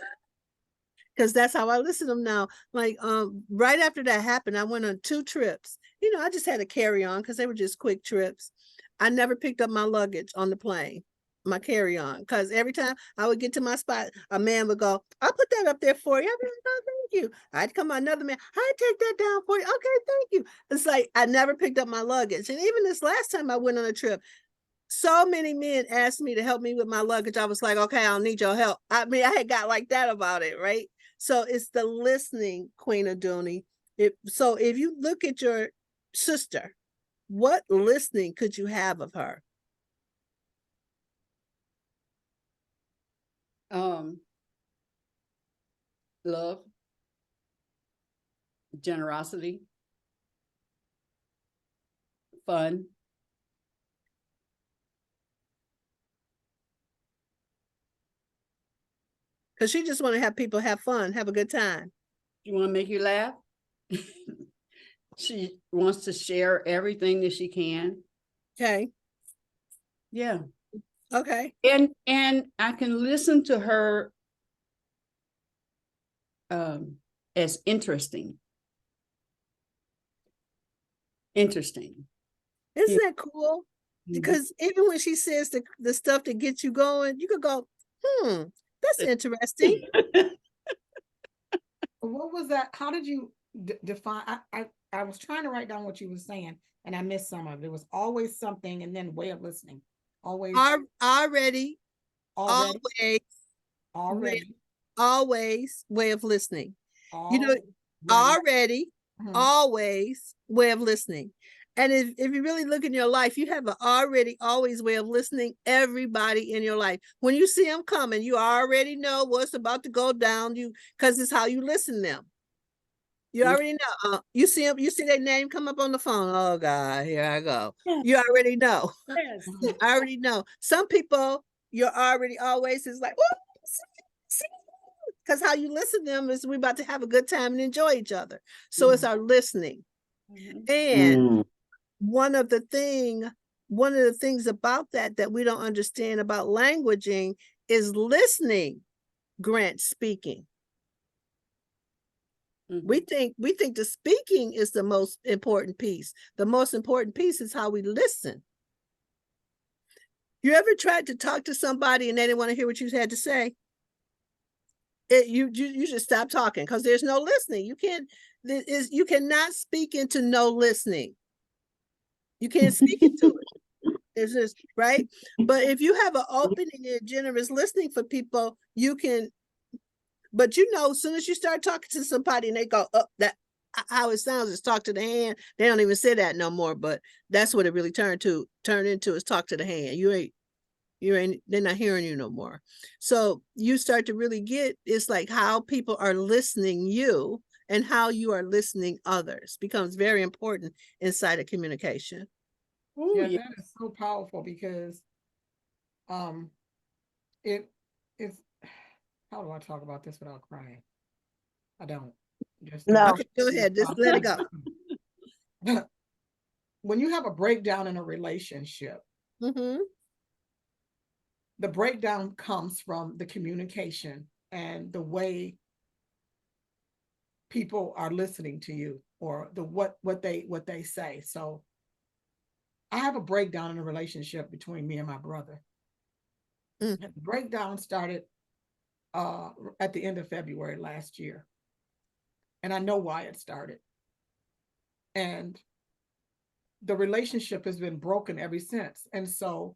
[SPEAKER 1] Because that's how I listen to them now. Like, right after that happened, I went on 2 trips. You know, I just had to carry on because they were just quick trips. I never picked up my luggage on the plane, my carry-on, because every time I would get to my spot, a man would go, I'll put that up there for you. I'd be like, oh, thank you. I'd come another man, I'd take that down for you. Okay, thank you. It's like, I never picked up my luggage. And even this last time I went on a trip, so many men asked me to help me with my luggage. I was like, okay, I don't need your help. I mean, I had got like that about it, right? So it's the listening, Queen Aduni. So if you look at your sister, what listening could you have of her?
[SPEAKER 5] Love, generosity, fun.
[SPEAKER 1] Because she just want to have people have fun, have a good time.
[SPEAKER 5] You want to make you laugh? She wants to share everything that she can.
[SPEAKER 1] Okay.
[SPEAKER 5] Yeah.
[SPEAKER 1] Okay.
[SPEAKER 5] And I can listen to her as interesting. Interesting.
[SPEAKER 1] Isn't that cool? Because even when she says the stuff that gets you going, you could go, that's interesting.
[SPEAKER 3] What was that? How did you define? I was trying to write down what you were saying and I missed some of it. It was always something and then way of listening. Always.
[SPEAKER 1] Already. Always way of listening. You know, always way of listening. And if you really look in your life, you have an always way of listening everybody in your life. When you see them coming, you already know what's about to go down, because it's how you listen to them. You already know. You see them, you see their name come up on the phone. Oh God, here I go. Yes. You already know. Yes. I already know. Some people, you're already always is like, because how you listen to them is we about to have a good time and enjoy each other. So it's our listening. And one of the things about that we don't understand about languaging is listening grants speaking. We think the speaking is the most important piece. The most important piece is how we listen. You ever tried to talk to somebody and they didn't want to hear what you had to say? You should stop talking because there's no listening. You cannot speak into no listening. You can't speak into it. There's this, right? But if you have an opening and generous listening for people, you can. But as soon as you start talking to somebody and they go, that, how it sounds is talk to the hand. They don't even say that no more, but that's what it really turned into is talk to the hand. They're not hearing you no more. So you start to really get, it's like how people are listening you and how you are listening others becomes very important inside of communication.
[SPEAKER 5] Ooh,
[SPEAKER 3] Yeah,
[SPEAKER 5] yeah.
[SPEAKER 3] that is so powerful because it's how do I talk about this without crying? I don't. Just
[SPEAKER 2] No.
[SPEAKER 1] Okay, go ahead. Just let it go.
[SPEAKER 3] When you have a breakdown in a relationship,
[SPEAKER 1] Mm-hmm.
[SPEAKER 3] the breakdown comes from the communication and the way people are listening to you or the what they say. So I have a breakdown in a relationship between me and my brother.
[SPEAKER 1] Mm.
[SPEAKER 3] The breakdown started at the end of February last year. And I know why it started. And the relationship has been broken ever since. And so,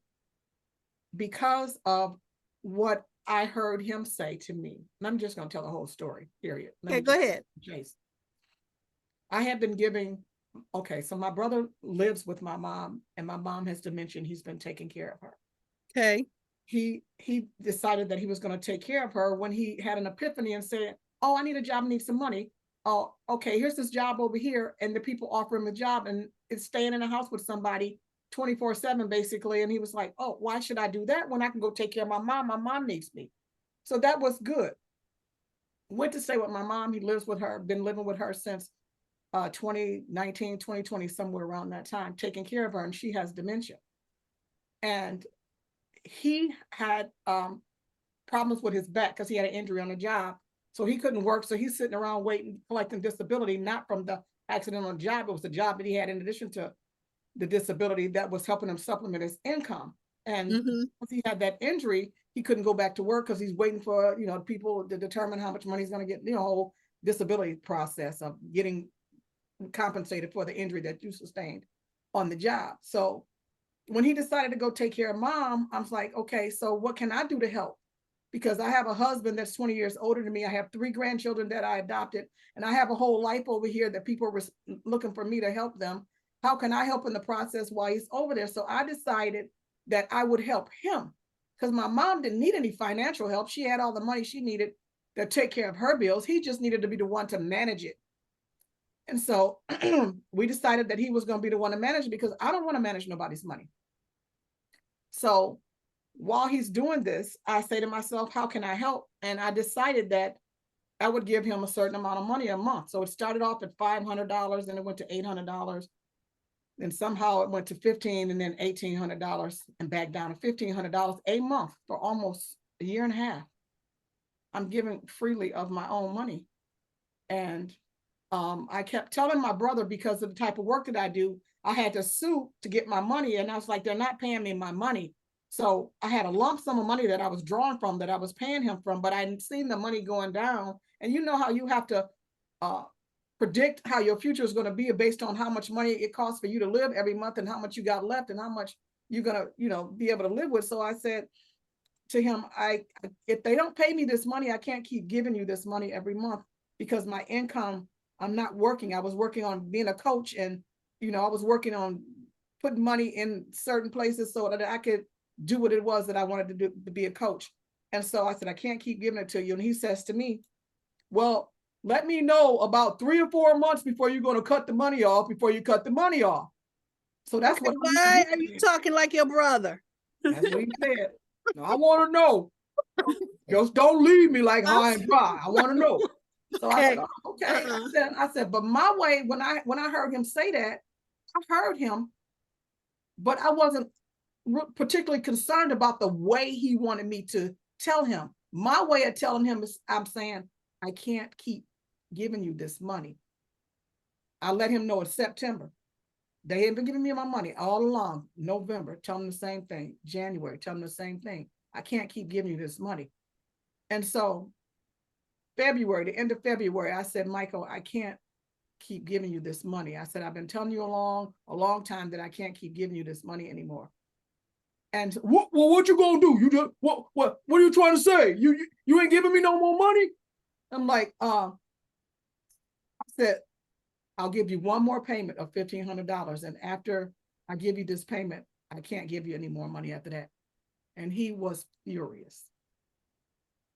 [SPEAKER 3] because of what I heard him say to me, and I'm just going to tell the whole story, period.
[SPEAKER 1] Okay, go ahead.
[SPEAKER 3] Chase. I have been giving, okay, so my brother lives with my mom, and my mom has dementia. He's been taking care of her.
[SPEAKER 1] Okay.
[SPEAKER 3] He decided that he was going to take care of her when he had an epiphany and said, oh, I need a job, I need some money. Oh, okay, here's this job over here. And the people offer him a job and it's staying in a house with somebody 24/7 basically. And he was like, oh, why should I do that when I can go take care of my mom? My mom needs me. So that was good. Went to stay with my mom. He lives with her, been living with her since 2019, 2020, somewhere around that time, taking care of her. And she has dementia. And he had problems with his back because he had an injury on the job. So he couldn't work. So he's sitting around waiting, collecting disability, not from the accident on the job. It was the job that he had in addition to the disability that was helping him supplement his income. And because he had that injury, he couldn't go back to work because he's waiting for, people to determine how much money he's going to get, whole disability process of getting compensated for the injury that you sustained on the job. So when he decided to go take care of mom, I was like, okay, so what can I do to help? Because I have a husband that's 20 years older than me. I have 3 grandchildren that I adopted, and I have a whole life over here that people are looking for me to help them. How can I help in the process while he's over there? So I decided that I would help him because my mom didn't need any financial help. She had all the money she needed to take care of her bills. He just needed to be the one to manage it. And so we decided that he was going to be the one to manage it because I don't want to manage nobody's money. So while he's doing this, I say to myself, how can I help? And I decided that I would give him a certain amount of money a month. So it started off at $500, then it went to $800. Then somehow it went to $1,500 and then $1,800 and back down to $1,500 a month for almost a year and a half. I'm giving freely of my own money. And I kept telling my brother, because of the type of work that I do, I had to sue to get my money. And I was like, they're not paying me my money. So I had a lump sum of money that I was drawing from, that I was paying him from, but I hadn't seen the money going down. And you know how you have to predict how your future is going to be based on how much money it costs for you to live every month and how much you got left and how much you're going to, be able to live with. So I said to him, if they don't pay me this money, I can't keep giving you this money every month because my income, I'm not working. I was working on being a coach and, I was working on putting money in certain places so that I could do what it was that I wanted to do, to be a coach. And so I said, I can't keep giving it to you. And he says to me, well, let me know about 3 or 4 months before you're going to cut the money off, before you cut the money off. So that's
[SPEAKER 1] Okay,
[SPEAKER 3] what.
[SPEAKER 1] why are you talking like your brother?
[SPEAKER 3] That's what he said. No, I want to know. Just don't leave me like high and dry. I want to know. So I said, oh, okay. I said, but my way, when I heard him say that, I heard him, but I wasn't particularly concerned about the way he wanted me to tell him. My way of telling him is, I'm saying, I can't keep giving you this money. I let him know it's September. They ain't been giving me my money all along. November, tell them the same thing. January, tell them the same thing. I can't keep giving you this money. And so February, the end of February, I said, Michael, I can't keep giving you this money. I said, I've been telling you a long time that I can't keep giving you this money anymore. And what you gonna do? You just what are you trying to say? You ain't giving me no more money? I'm like, I said, I'll give you one more payment of $1,500. And after I give you this payment, I can't give you any more money after that. And he was furious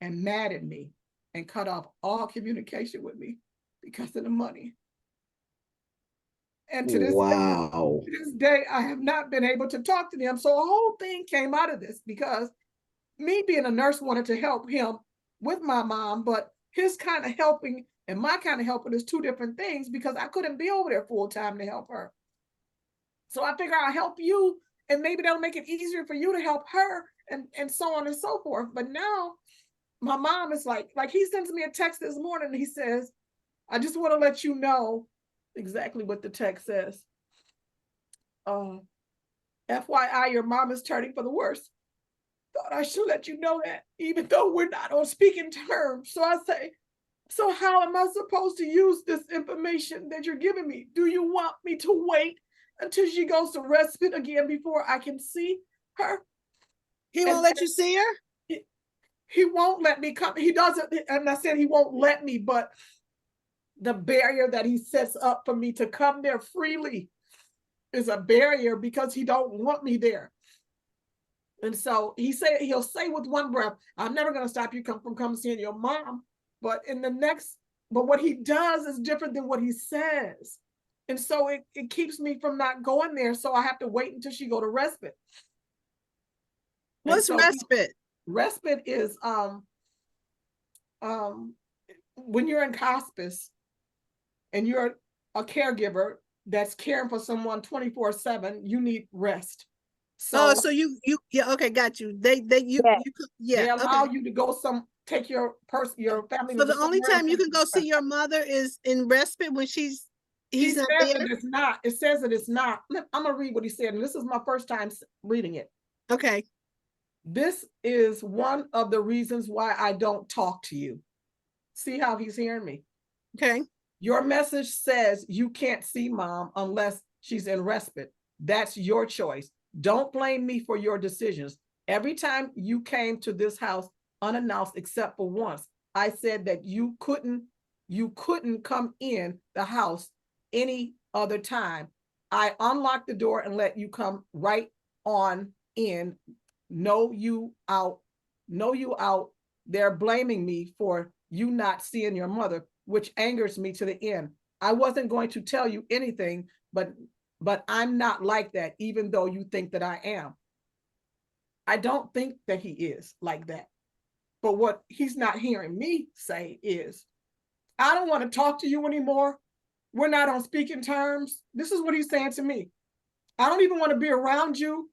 [SPEAKER 3] and mad at me and cut off all communication with me because of the money. And
[SPEAKER 4] Wow.
[SPEAKER 3] to this day, I have not been able to talk to them. So a whole thing came out of this because me being a nurse wanted to help him with my mom, but his kind of helping and my kind of helping is two different things because I couldn't be over there full time to help her. So I figure I'll help you and maybe that'll make it easier for you to help her and so on and so forth. But now my mom is like he sends me a text this morning and he says, I just want to let you know exactly what the text says. FYI, your mom is turning for the worse. Thought I should let you know that, even though we're not on speaking terms. So I say, so how am I supposed to use this information that you're giving me? Do you want me to wait until she goes to respite again before I can see her?
[SPEAKER 1] He won't let you see her?
[SPEAKER 3] He won't let me come. He doesn't, and I said he won't let me, but the barrier that he sets up for me to come there freely is a barrier because he don't want me there. And so he'll say with one breath, I'm never going to stop you from coming seeing your mom. But what he does is different than what he says. And so it keeps me from not going there. So I have to wait until she go to respite.
[SPEAKER 1] What's respite?
[SPEAKER 3] Respite is when you're in hospice and you're a caregiver that's caring for someone 24/7, you need rest.
[SPEAKER 1] So yeah, okay, got you. They
[SPEAKER 3] allow
[SPEAKER 1] okay.
[SPEAKER 3] you to go take your family.
[SPEAKER 1] So the only time you can go see your mother is in respite when he's not there.
[SPEAKER 3] It's not. It says that it's not. I'm gonna read what he said, and this is my first time reading it.
[SPEAKER 1] Okay.
[SPEAKER 3] This is one of the reasons why I don't talk to you. See how he's hearing me.
[SPEAKER 1] Okay.
[SPEAKER 3] Your message says you can't see mom unless she's in respite. That's your choice. Don't blame me for your decisions. Every time you came to this house unannounced, except for once, I said that you couldn't come in the house any other time. I unlocked the door and let you come right on in. Know you out. They're blaming me for you not seeing your mother, which angers me to the end. I wasn't going to tell you anything, but I'm not like that, even though you think that I am. I don't think that he is like that. But what he's not hearing me say is, I don't want to talk to you anymore. We're not on speaking terms. This is what he's saying to me. I don't even want to be around you.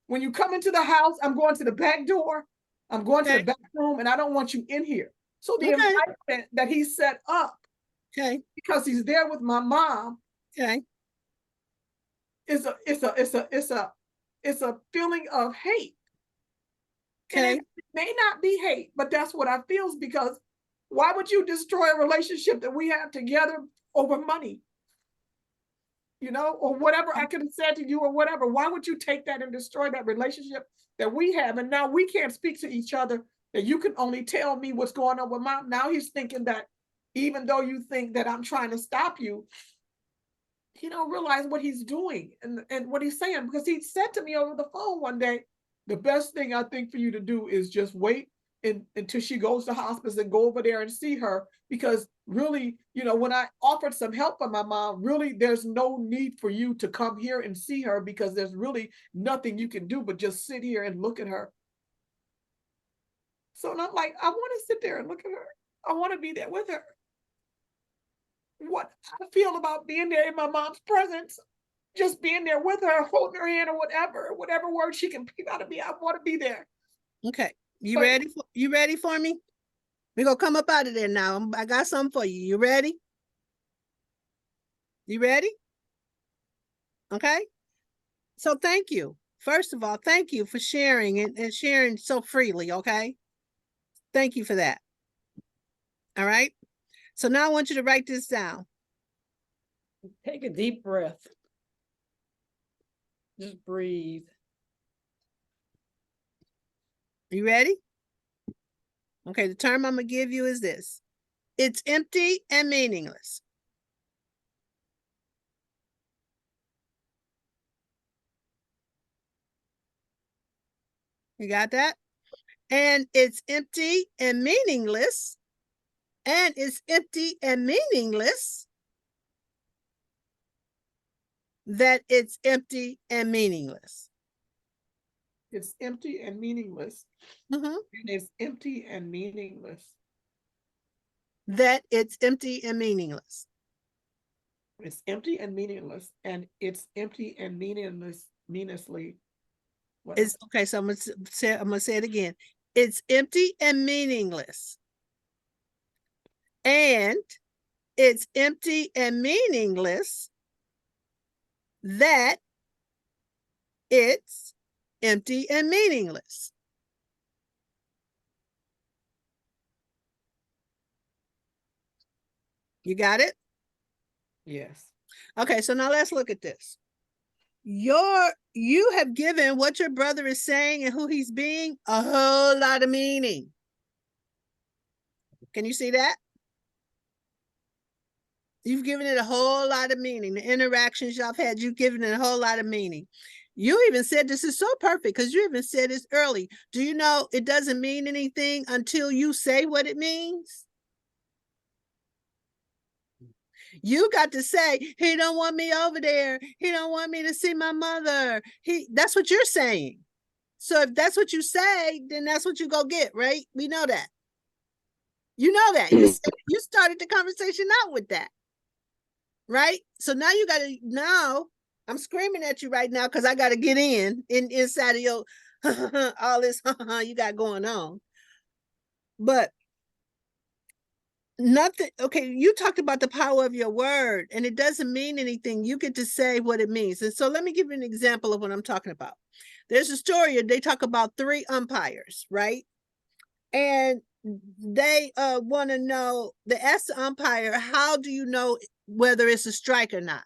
[SPEAKER 3] When you come into the house, I'm going to the back door. I'm going to the back room, and I don't want you in here. So the environment that he set up, because he's there with my mom, it's a feeling of hate. And it may not be hate, but that's what I feel, because why would you destroy a relationship that we have together over money? You know, or whatever I could have said to you or whatever. Why would you take that and destroy that relationship that we have? And now we can't speak to each other, that you can only tell me what's going on with mom. Now he's thinking that even though you think that I'm trying to stop you, he don't realize what he's doing and what he's saying, because he said to me over the phone one day, the best thing I think for you to do is just wait until she goes to hospice and go over there and see her, because really, you know, when I offered some help for my mom, really there's no need for you to come here and see her, because there's really nothing you can do but just sit here and look at her. So I'm like, I want to sit there and look at her. I want to be there with her. What I feel about being there in my mom's presence, just being there with her, holding her hand or whatever word she can peep out of me, I want to be there.
[SPEAKER 1] Okay. You ready for me? We're going to come up out of there now. I got something for you. You ready? You ready? Okay. So thank you. First of all, thank you for sharing and sharing so freely. Okay. Thank you for that. All right. So now I want you to write this down.
[SPEAKER 5] Take a deep breath. Just breathe.
[SPEAKER 1] You ready? Okay, the term I'm going to give you is this. It's empty and meaningless. You got that? And it's empty and meaningless. And it's empty and meaningless. That it's empty and meaningless.
[SPEAKER 3] It's empty and meaningless.
[SPEAKER 1] Mhm.
[SPEAKER 3] And it's empty and meaningless.
[SPEAKER 1] That it's empty and meaningless.
[SPEAKER 3] It's empty and meaningless. And it's empty and meaninglessly. What
[SPEAKER 1] It's
[SPEAKER 3] else?
[SPEAKER 1] okay. So I'm gonna say it again. It's empty and meaningless. And it's empty and meaningless. That it's empty and meaningless. You got it?
[SPEAKER 3] Yes.
[SPEAKER 1] Okay, so now let's look at this. You have given what your brother is saying and who he's being a whole lot of meaning. Can you see that? You've given it a whole lot of meaning. The interactions y'all have had, you've given it a whole lot of meaning. You even said this is so perfect because you even said this early. Do you know it doesn't mean anything until you say what it means? You got to say, he don't want me over there. He don't want me to see my mother. That's what you're saying. So if that's what you say, then that's what you go get, right? We know that. You know that. You started the conversation out with that. Right? So now you got to, now I'm screaming at you right now because I got to get inside of your all this you got going on. But nothing, okay, you talked about the power of your word and it doesn't mean anything. You get to say what it means. And so let me give you an example of what I'm talking about. There's a story, they talk about 3 umpires, right? And they want to know, they ask the umpire, how do you know whether it's a strike or not?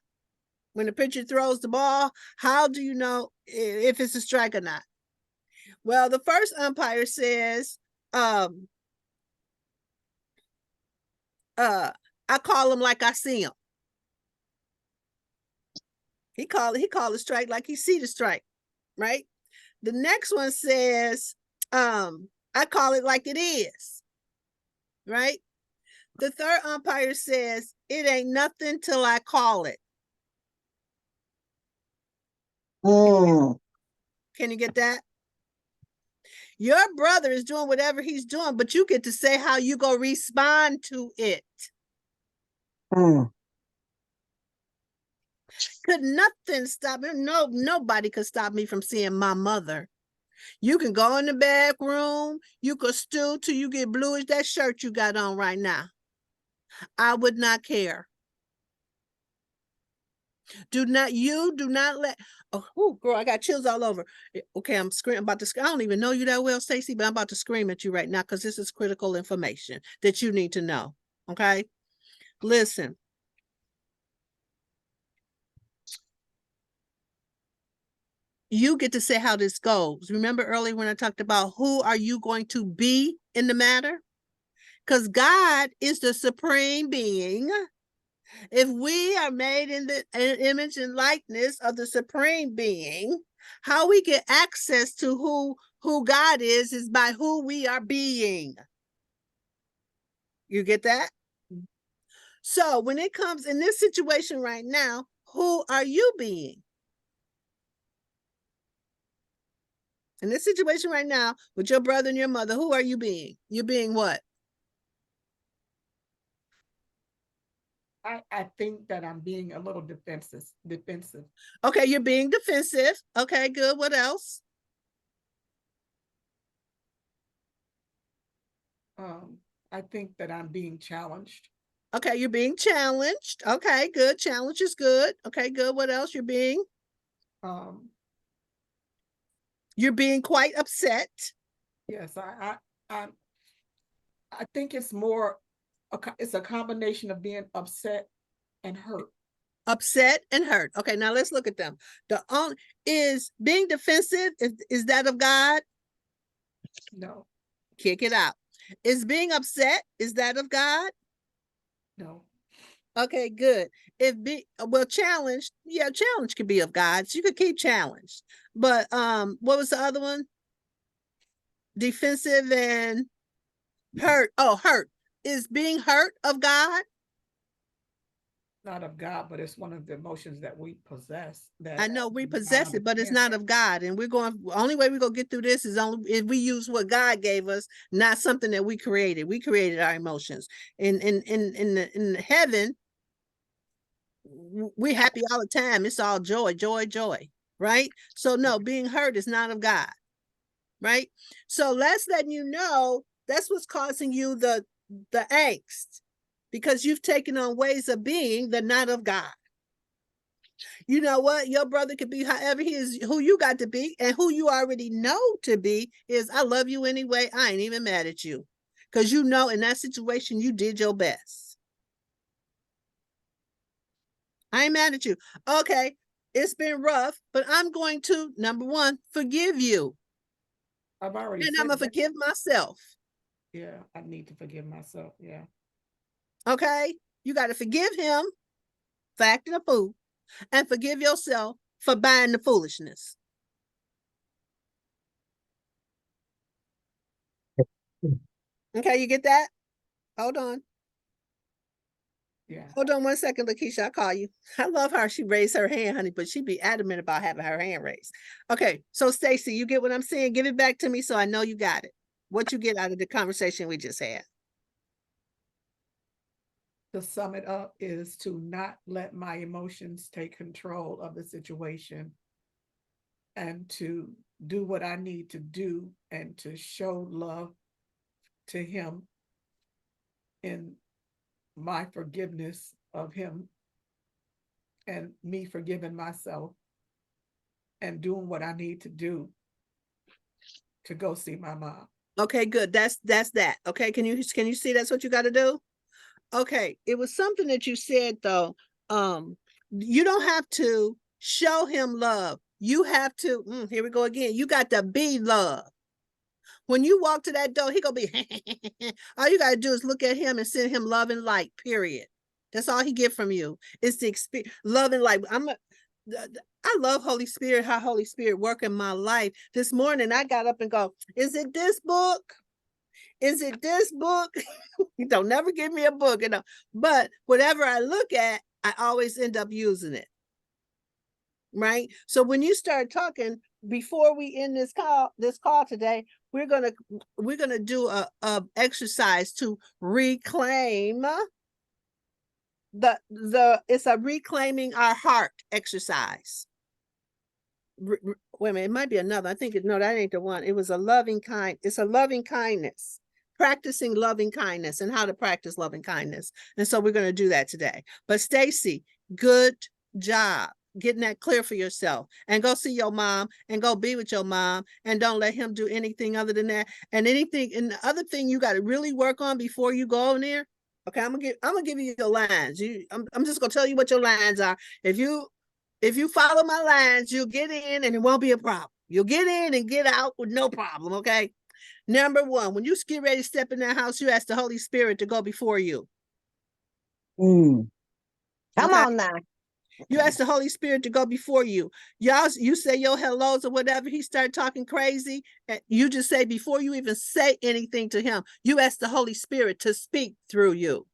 [SPEAKER 1] When the pitcher throws the ball, how do you know if it's a strike or not? Well, the first umpire says, I call him like I see him. He called a strike like he see the strike, right? The next one says, I call it like it is, right? The third umpire says, it ain't nothing till I call it. Can you get that? Your brother is doing whatever he's doing, but you get to say how you go respond to it. Could nothing stop him? No, nobody could stop me from seeing my mother. You can go in the back room. You could stew till you get bluish. That shirt you got on right now. I would not care. Do not let, oh, girl, I got chills all over. Okay, I'm screaming about to, I don't even know you that well, Stacey, but I'm about to scream at you right now because this is critical information that you need to know. Okay, listen. You get to say how this goes. Remember earlier when I talked about who are you going to be in the matter? Because God is the supreme being. If we are made in the image and likeness of the supreme being, how we get access to who God is by who we are being. You get that? So when it comes in this situation right now, who are you being? In this situation right now, with your brother and your mother, who are you being? You're being what?
[SPEAKER 3] I think that I'm being a little defensive.
[SPEAKER 1] Okay, you're being defensive. Okay, good. What else?
[SPEAKER 3] I think that I'm being challenged.
[SPEAKER 1] Okay, you're being challenged. Okay, good. Challenge is good. Okay, good. What else? You're being quite upset.
[SPEAKER 3] Yes, I think it's more, it's a combination of being upset and hurt.
[SPEAKER 1] Upset and hurt. Okay, now let's look at them. Is being defensive, is that of God?
[SPEAKER 3] No.
[SPEAKER 1] Kick it out. Is being upset, is that of God?
[SPEAKER 3] No.
[SPEAKER 1] Okay, good. Challenged, yeah, challenge could be of God. So you could keep challenged. But what was the other one? defensive and hurt. Oh, hurt. Is being hurt of God?
[SPEAKER 3] Not of God, but it's one of the emotions that we possess.
[SPEAKER 1] I
[SPEAKER 3] That
[SPEAKER 1] know we
[SPEAKER 3] we not
[SPEAKER 1] possess it, but it's
[SPEAKER 3] understand.
[SPEAKER 1] not of God. And we're going, only way we're going to get through this is only if we use what God gave us, not something that we created. We created our emotions. In heaven, we happy all the time. It's all joy, joy, joy. Right? So no, being hurt is not of God. Right? So let's letting you know that's what's causing you the angst, because you've taken on ways of being that not of God. You know what? Your brother could be however he is, who you got to be, and who you already know to be is, I love you anyway. I ain't even mad at you. Because you know in that situation, you did your best. I ain't mad at you. Okay, it's been rough, but I'm going to, number one, forgive you.
[SPEAKER 3] I've already
[SPEAKER 1] And
[SPEAKER 3] said
[SPEAKER 1] I'm going to
[SPEAKER 3] that.
[SPEAKER 1] forgive myself.
[SPEAKER 3] Yeah, I need to forgive myself. Yeah.
[SPEAKER 1] Okay? You got to forgive him for acting a fool and forgive yourself for buying the foolishness. Okay, you get that? Hold on.
[SPEAKER 3] Yeah.
[SPEAKER 1] Hold on 1 second, Lakeisha. I'll call you. I love her. She raised her hand, honey, but she be adamant about having her hand raised. Okay, so Stacy, you get what I'm saying? Give it back to me so I know you got it. What you get out of the conversation we just had.
[SPEAKER 3] To sum it up is to not let my emotions take control of the situation, and to do what I need to do and to show love to him in my forgiveness of him and me forgiving myself and doing what I need to do to go see my mom.
[SPEAKER 1] Okay, good. That's that. Okay, can you see that's what you got to do? Okay, it was something that you said though. You don't have to show him love. You have to, here we go again. You got to be love. When you walk to that door, he gonna be, all you gotta do is look at him and send him love and light, period. That's all he get from you. It's the experience, love and light. I love Holy Spirit, how Holy Spirit work in my life. This morning, I got up and go, is it this book? Is it this book? You don't never give me a book, but whatever I look at, I always end up using it. Right? So when you start talking, before we end this call today, we're gonna do a exercise to reclaim it's a reclaiming our heart exercise. Wait a minute, it might be another. I think no, that ain't the one. It was it's a loving kindness, practicing loving kindness and how to practice loving kindness. And so we're going to do that today. But Stacy, good job getting that clear for yourself, and go see your mom and go be with your mom, and don't let him do anything other than that. And the other thing you got to really work on before you go in there. Okay, I'm gonna give you your lines. I'm just gonna tell you what your lines are. If you follow my lines, you'll get in and it won't be a problem. You'll get in and get out with no problem, okay? Number one, when you get ready to step in that house, you ask the Holy Spirit to go before you.
[SPEAKER 6] Come
[SPEAKER 1] Okay?
[SPEAKER 6] on now.
[SPEAKER 1] You ask the Holy Spirit to go before you. You say your hellos or whatever, he start talking crazy, and you just say, before you even say anything to him, you ask the Holy Spirit to speak through you.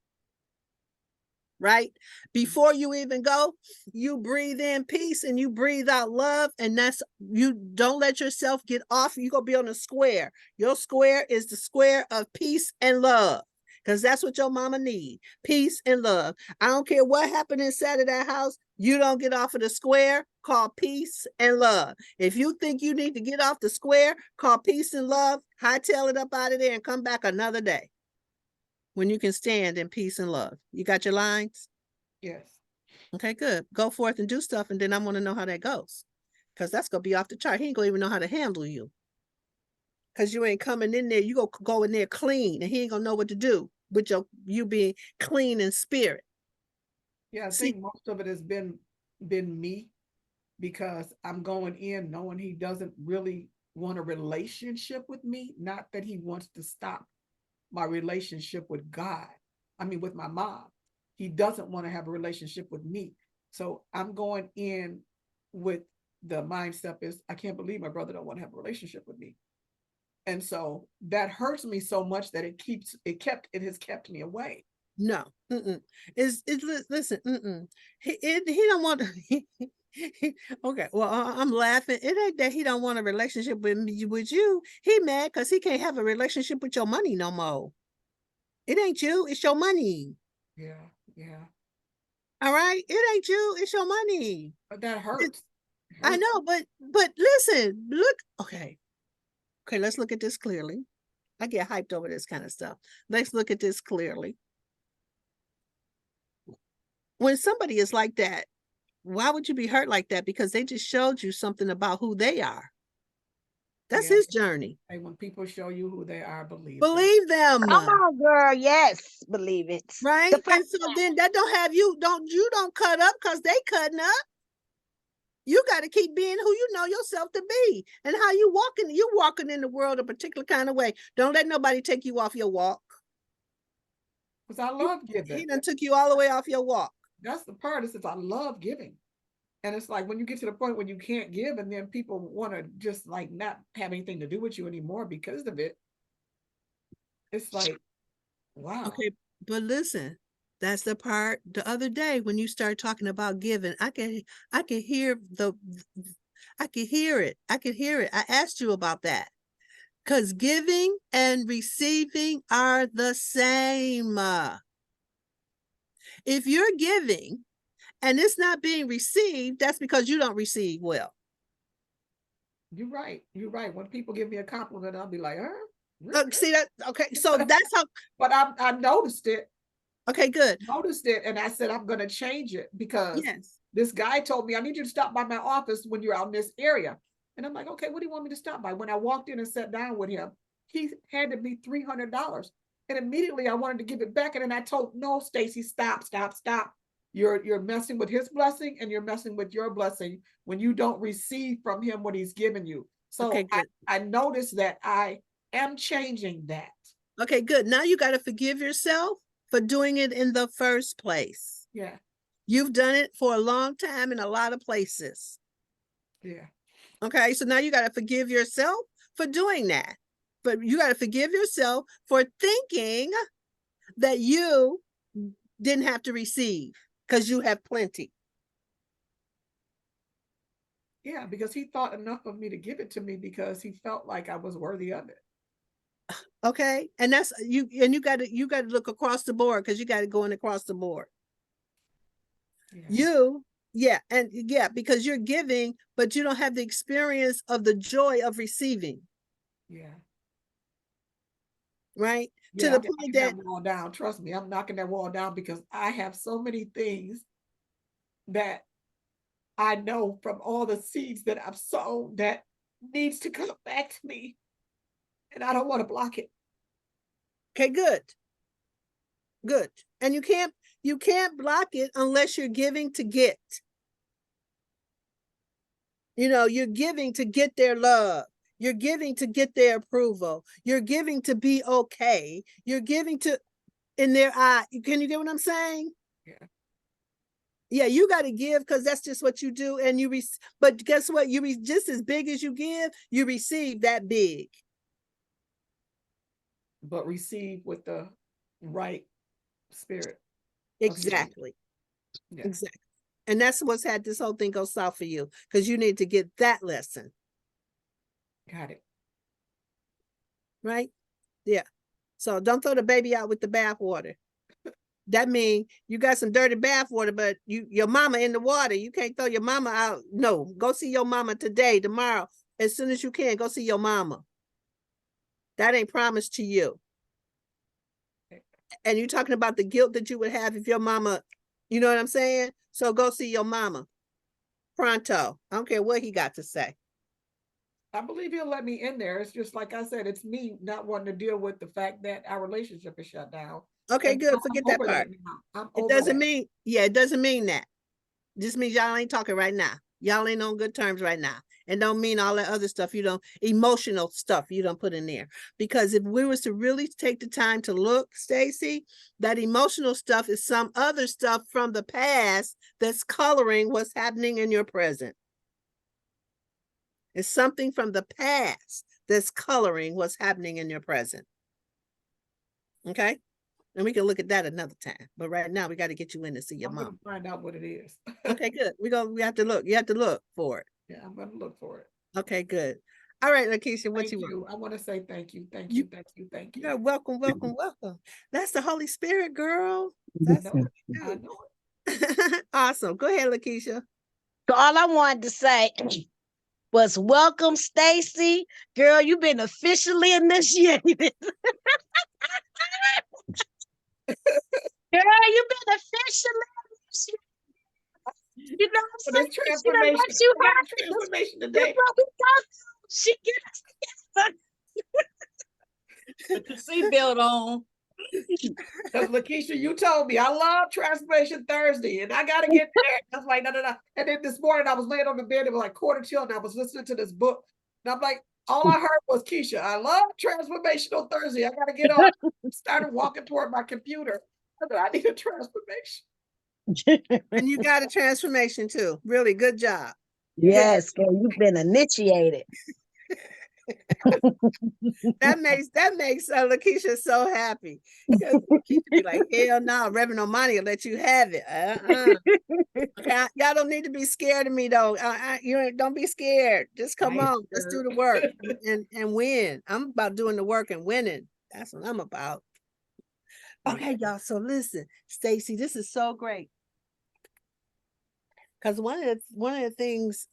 [SPEAKER 1] Right? Before you even go, you breathe in peace and you breathe out love. And you don't let yourself get off. You're going to be on a square. Your square is the square of peace and love, because that's what your mama need. Peace and love. I don't care what happened inside of that house. You don't get off of the square called peace and love. If you think you need to get off the square called peace and love, hightail it up out of there and come back another day when you can stand in peace and love. You got your lines?
[SPEAKER 3] Yes.
[SPEAKER 1] Okay, good. Go forth and do stuff, and then I want to know how that goes, because that's going to be off the chart. He ain't going to even know how to handle you, because you ain't coming in there. You go in there clean, and he ain't going to know what to do with you being clean in spirit.
[SPEAKER 3] Yeah, I
[SPEAKER 1] See,
[SPEAKER 3] think most of it has been me, because I'm going in knowing he doesn't really want a relationship with me. Not that he wants to stop my relationship with God. I mean, with my mom. He doesn't want to have a relationship with me. So I'm going in with the mindset is, I can't believe my brother don't want to have a relationship with me. And so that hurts me so much that it has kept me away.
[SPEAKER 1] No, listen, he don't want okay, well, I'm laughing. It ain't that he don't want a relationship with you. He mad because he can't have a relationship with your money no more. It ain't you, it's your money.
[SPEAKER 3] Yeah, yeah.
[SPEAKER 1] All right, it ain't you, it's your money.
[SPEAKER 3] But that hurts.
[SPEAKER 1] I know, but listen, look, okay, let's look at this clearly. I get hyped over this kind of stuff. Let's look at this clearly. When somebody is like that, why would you be hurt like that? Because they just showed you something about who they are. That's
[SPEAKER 3] Yeah.
[SPEAKER 1] his journey.
[SPEAKER 3] And when people show you who they are, believe them.
[SPEAKER 1] Believe them.
[SPEAKER 6] Come on, girl. Yes, believe it.
[SPEAKER 1] Right?
[SPEAKER 6] The
[SPEAKER 1] And so then that don't have you don't cut up because they cutting up. You got to keep being who you know yourself to be and how you walking in the world a particular kind of way. Don't let nobody take you off your walk.
[SPEAKER 3] Because I love
[SPEAKER 1] He
[SPEAKER 3] giving.
[SPEAKER 1] done took you all the way off your walk.
[SPEAKER 3] That's the part, is I love giving. And it's like when you get to the point when you can't give, and then people want to just like not have anything to do with you anymore because of it. It's like, wow.
[SPEAKER 1] Okay, but listen, that's the part the other day when you start talking about giving, I could hear I could hear it. I could hear it. I asked you about that. Because giving and receiving are the same. If you're giving and it's not being received, that's because you don't receive well.
[SPEAKER 3] You're right. You're right. When people give me a compliment, I'll be like, really?
[SPEAKER 1] See that? Okay, so that's how.
[SPEAKER 3] But I noticed it.
[SPEAKER 1] Okay, good.
[SPEAKER 3] Noticed it, and I said I'm going to change it because
[SPEAKER 1] Yes.
[SPEAKER 3] this guy told me I need you to stop by my office when you're out in this area. And I'm like, okay, what do you want me to stop by? When I walked in and sat down with him, he handed me $300, and immediately I wanted to give it back. And then I told, no, Stacy, stop. You're messing with his blessing, and you're messing with your blessing when you don't receive from him what he's given you. So
[SPEAKER 1] Okay, good.
[SPEAKER 3] I noticed that I am changing that.
[SPEAKER 1] Okay, good. Now you got to forgive yourself for doing it in the first place.
[SPEAKER 3] Yeah.
[SPEAKER 1] You've done it for a long time in a lot of places.
[SPEAKER 3] Yeah.
[SPEAKER 1] Okay, so now you got to forgive yourself for doing that. But you got to forgive yourself for thinking that you didn't have to receive because you have plenty.
[SPEAKER 3] Yeah, because he thought enough of me to give it to me because he felt like I was worthy of it.
[SPEAKER 1] Okay, and that's you. And you got to look across the board because you got to go in across the board.
[SPEAKER 3] Yeah.
[SPEAKER 1] Because you're giving, but you don't have the experience of the joy of receiving.
[SPEAKER 3] Yeah.
[SPEAKER 1] Right?
[SPEAKER 3] Yeah,
[SPEAKER 1] To the
[SPEAKER 3] I'm
[SPEAKER 1] point
[SPEAKER 3] knocking
[SPEAKER 1] that
[SPEAKER 3] that wall down. Trust me, I'm knocking that wall down because I have so many things that I know from all the seeds that I've sown that needs to come back to me. And I don't want to block it.
[SPEAKER 1] okay, good. And you can't block it unless you're giving to get. You're giving to get their love. You're giving to get their approval. You're giving to be okay. You're giving to in their eye. Can you get what I'm saying?
[SPEAKER 3] Yeah.
[SPEAKER 1] Yeah, you got to give because that's just what you do. And but guess what? Just as big as you give, you receive that big.
[SPEAKER 3] But receive with the right spirit.
[SPEAKER 1] Exactly.
[SPEAKER 3] Yeah.
[SPEAKER 1] Exactly. And that's what's had this whole thing go south for you because you need to get that lesson.
[SPEAKER 3] Got it.
[SPEAKER 1] Right? Yeah. So don't throw the baby out with the bathwater. That means you got some dirty bathwater, but your mama in the water. You can't throw your mama out. No, go see your mama today, tomorrow, as soon as you can. Go see your mama. That ain't promised to you. And you're talking about the guilt that you would have if your mama, you know what I'm saying? So go see your mama. Pronto. I don't care what he got to say.
[SPEAKER 3] I believe he'll let me in there. It's just like I said, it's me not wanting to deal with the fact that our relationship is shut down.
[SPEAKER 1] Okay,
[SPEAKER 3] And
[SPEAKER 1] good. Forget that part. It doesn't mean, it doesn't mean that. It just means y'all ain't talking right now. Y'all ain't on good terms right now. And don't mean all that other stuff emotional stuff you don't put in there. Because if we was to really take the time to look, Stacy, that emotional stuff is some other stuff from the past that's coloring what's happening in your present. It's something from the past that's coloring what's happening in your present. Okay? And we can look at that another time. But right now, we got to get you in to see your
[SPEAKER 3] I'm
[SPEAKER 1] mom.
[SPEAKER 3] gonna find out what it is.
[SPEAKER 1] Okay, good. We have to look. You have to look for it.
[SPEAKER 3] Yeah, I'm gonna look for it.
[SPEAKER 1] Okay, good. All right, Lakeisha, what
[SPEAKER 3] Thank
[SPEAKER 1] you want?
[SPEAKER 3] you. I want to say thank you, thank
[SPEAKER 1] You-
[SPEAKER 3] you, thank you, thank
[SPEAKER 1] You're
[SPEAKER 3] you.
[SPEAKER 1] welcome, welcome, welcome. That's the Holy Spirit, girl.
[SPEAKER 3] I
[SPEAKER 1] That's
[SPEAKER 3] know
[SPEAKER 1] what
[SPEAKER 3] it.
[SPEAKER 1] you
[SPEAKER 3] I
[SPEAKER 1] do.
[SPEAKER 3] know it.
[SPEAKER 1] Awesome. Go ahead, Lakeisha.
[SPEAKER 6] So all I wanted to say was welcome, Stacy. Girl, you've been officially initiated. Girl, you've been officially initiated. You know
[SPEAKER 3] For
[SPEAKER 6] what I'm
[SPEAKER 3] this
[SPEAKER 6] saying? She done
[SPEAKER 3] transformation,
[SPEAKER 6] let you
[SPEAKER 3] I got
[SPEAKER 6] have
[SPEAKER 3] a
[SPEAKER 6] it.
[SPEAKER 3] transformation
[SPEAKER 6] That's
[SPEAKER 3] today.
[SPEAKER 6] what we go through. She gets
[SPEAKER 5] Put your seatbelt on.
[SPEAKER 3] Because Lakeisha, you told me I love Transformation Thursday, and I gotta get there. I was like, no, no, no. And then this morning I was laying on the bed, it was like 1:45, and I was listening to this book. And I'm like, all I heard was Keisha, I love Transformation on Thursday. I gotta get on. Started walking toward my computer. I said, I need a transformation.
[SPEAKER 1] And you got a transformation too. Really good job.
[SPEAKER 6] Yes, girl, you've been initiated.
[SPEAKER 1] That makes Lakeisha so happy. Because Lakeisha be like, hell no, Reverend Omani will let you have it. Okay, y'all don't need to be scared of me though. Don't be scared. Just come
[SPEAKER 3] I
[SPEAKER 1] on, let's do the work and win. I'm about doing the work and winning. That's what I'm about. Okay, y'all. So listen, Stacy, this is so great. Because one of the things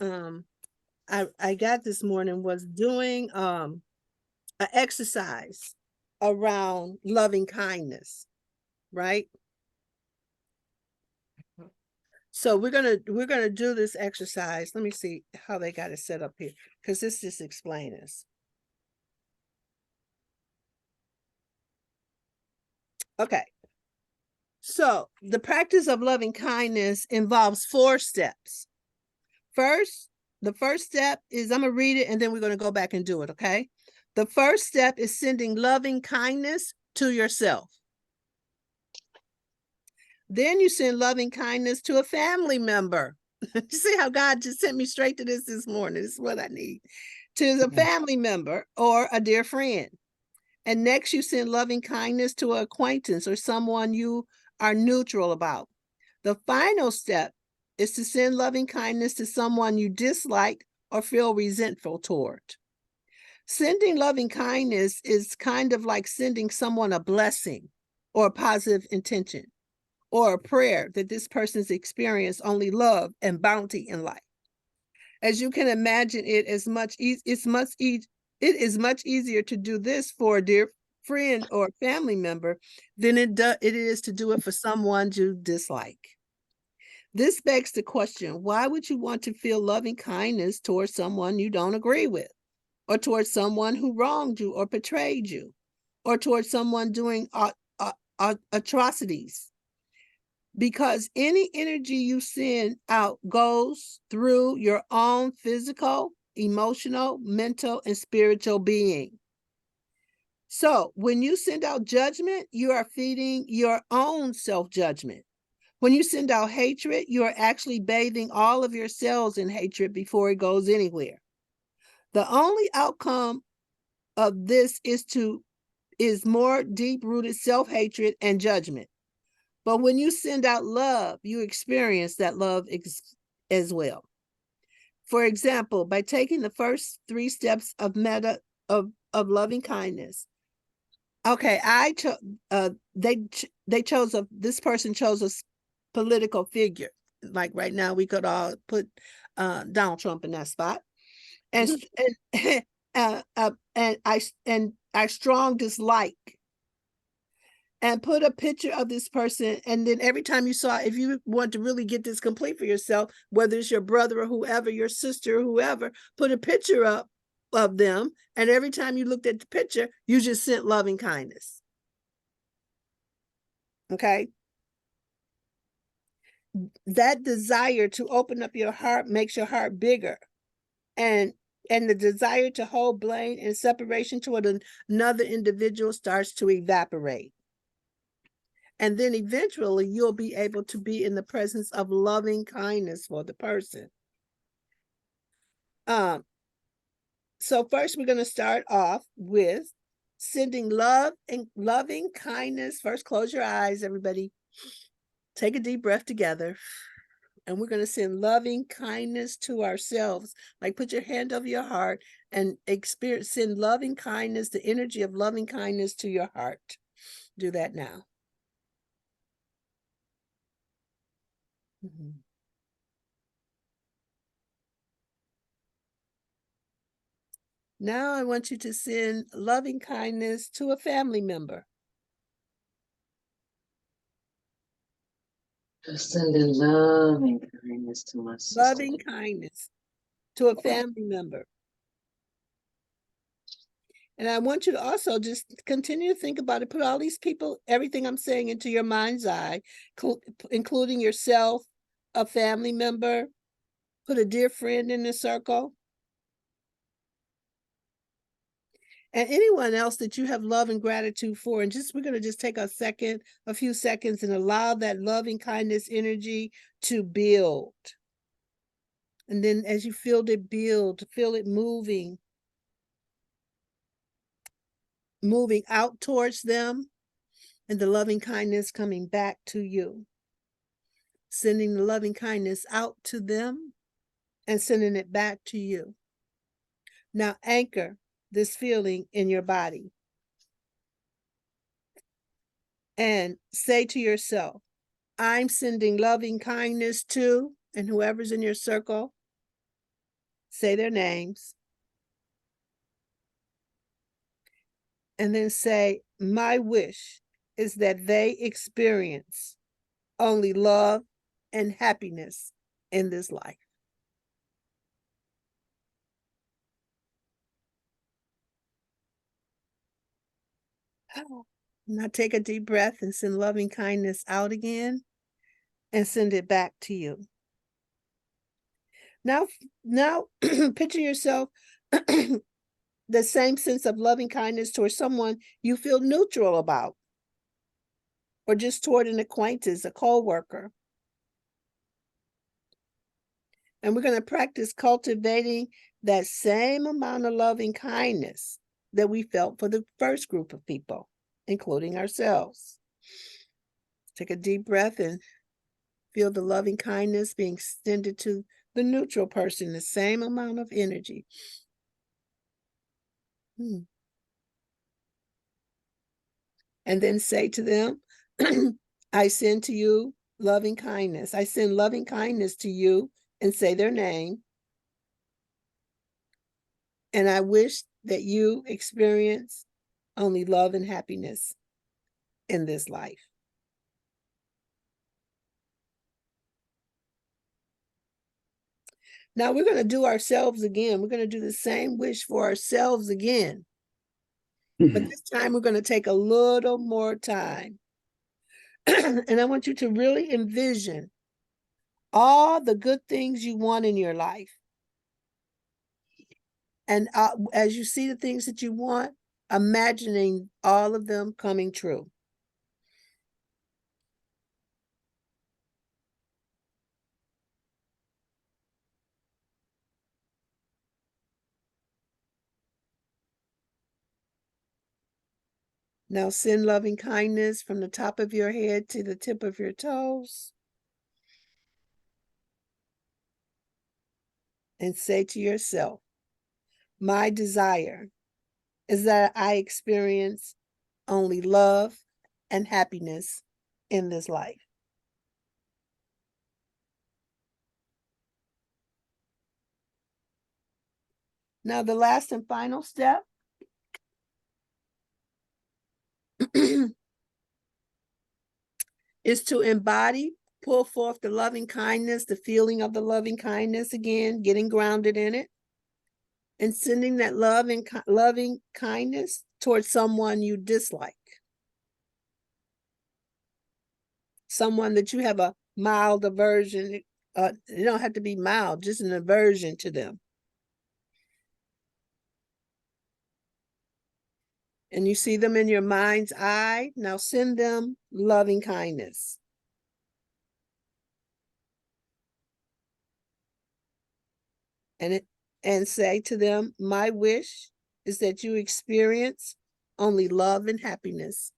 [SPEAKER 1] I got this morning was doing an exercise around loving kindness, right? So we're gonna do this exercise. Let me see how they got it set up here, because this just explains this. Okay. So the practice of loving kindness involves 4 steps. First, the first step is, I'm gonna read it and then we're gonna go back and do it, okay? The first step is sending loving kindness to yourself. Then you send loving kindness to a family member. You see how God just sent me straight to this morning. This is what I need. To the family member or a dear friend. And next you send loving kindness to an acquaintance or someone you are neutral about. The final step is to send loving kindness to someone you dislike or feel resentful toward. Sending loving kindness is kind of like sending someone a blessing or a positive intention or a prayer that this person's experienced only love and bounty in life. As you can imagine, it is much easier to do this for a dear friend or family member than it is to do it for someone you dislike. This begs the question, why would you want to feel loving kindness towards someone you don't agree with, or towards someone who wronged you or betrayed you, or towards someone doing atrocities? Because any energy you send out goes through your own physical, emotional, mental, and spiritual being. So when you send out judgment, you are feeding your own self-judgment. When you send out hatred, you are actually bathing all of your cells in hatred before it goes anywhere. The only outcome of this is more deep-rooted self-hatred and judgment. But when you send out love, you experience that love as well. For example, by taking the first 3 steps of loving kindness. Okay, this person chose a political figure. Like right now, we could all put Donald Trump in that spot, and I strong dislike, and put a picture of this person. And then every time you saw, if you want to really get this complete for yourself, whether it's your brother or whoever, your sister or whoever, put a picture up of them. And every time you looked at the picture, you just sent loving kindness. Okay. That desire to open up your heart makes your heart bigger. And the desire to hold blame and separation toward another individual starts to evaporate. And then eventually you'll be able to be in the presence of loving kindness for the person. So first we're going to start off with sending love and loving kindness. First, close your eyes, everybody. Take a deep breath together. And we're going to send loving kindness to ourselves. Like put your hand over your heart and send loving kindness, the energy of loving kindness to your heart. Do that now. Mm-hmm. Now I want you to send loving kindness to a family member.
[SPEAKER 7] Sending loving kindness to my sister.
[SPEAKER 1] Loving kindness to a family member. And I want you to also just continue to think about it. Put all these people, everything I'm saying into your mind's eye, including yourself, a family member, put a dear friend in the circle. And anyone else that you have love and gratitude for. And we're going to just take a few seconds and allow that loving kindness energy to build. And then as you feel it build, feel it moving out towards them, and the loving kindness coming back to you. Sending the loving kindness out to them and sending it back to you. Now anchor this feeling in your body. And say to yourself, I'm sending loving kindness to, and whoever's in your circle, say their names. And then say, my wish is that they experience only love and happiness in this life. Now take a deep breath and send loving kindness out again and send it back to you. Now picture yourself the same sense of loving kindness towards someone you feel neutral about, or just toward an acquaintance, a co-worker. And we're going to practice cultivating that same amount of loving kindness that we felt for the first group of people, including ourselves. Take a deep breath and feel the loving kindness being extended to the neutral person, the same amount of energy. And then say to them, I send to you loving kindness. I send loving kindness to you, and say their name. And I wish that you experience only love and happiness in this life. Now we're going to do ourselves again. We're going to do the same wish for ourselves again. But this time we're going to take a little more time. And I want you to really envision all the good things you want in your life. And as you see the things that you want, imagining all of them coming true. Now send loving kindness from the top of your head to the tip of your toes. And say to yourself, my desire is that I experience only love and happiness in this life. Now the last and final step is to embody, pull forth the loving kindness, the feeling of the loving kindness again, getting grounded in it, and sending that love and loving kindness towards someone you dislike. Someone that you have a mild aversion. You don't have to be mild, just an aversion to them. And you see them in your mind's eye. Now send them loving kindness. And and say to them, my wish is that you experience only love and happiness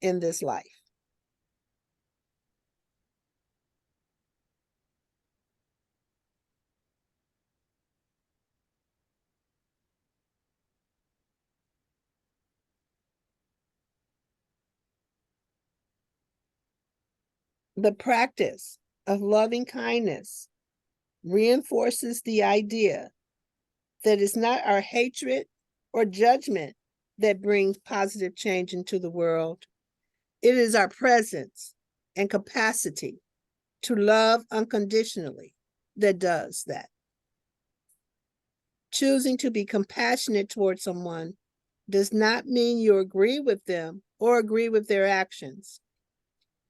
[SPEAKER 1] in this life. The practice of loving kindness reinforces the idea that it's not our hatred or judgment that brings positive change into the world. It is our presence and capacity to love unconditionally that does that. Choosing to be compassionate towards someone does not mean you agree with them or agree with their actions.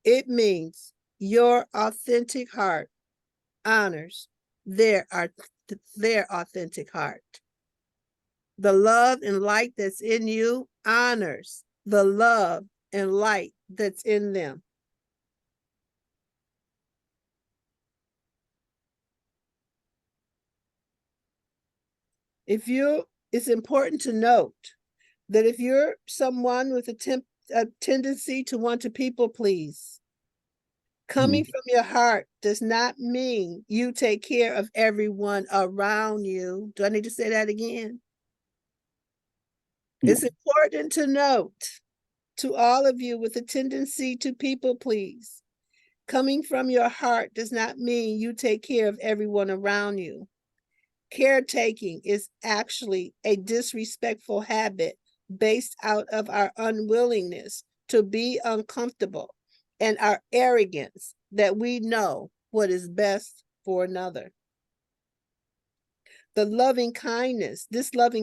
[SPEAKER 1] It means your authentic heart honors their authentic heart. The love and light that's in you honors the love and light that's in them. It's important to note that if you're someone with a tendency to want to people please, coming from your heart does not mean you take care of everyone around you. Do I need to say that again? It's important to note to all of you with a tendency to people please, coming from your heart does not mean you take care of everyone around you. Caretaking is actually a disrespectful habit based out of our unwillingness to be uncomfortable and our arrogance that we know what is best for another. This loving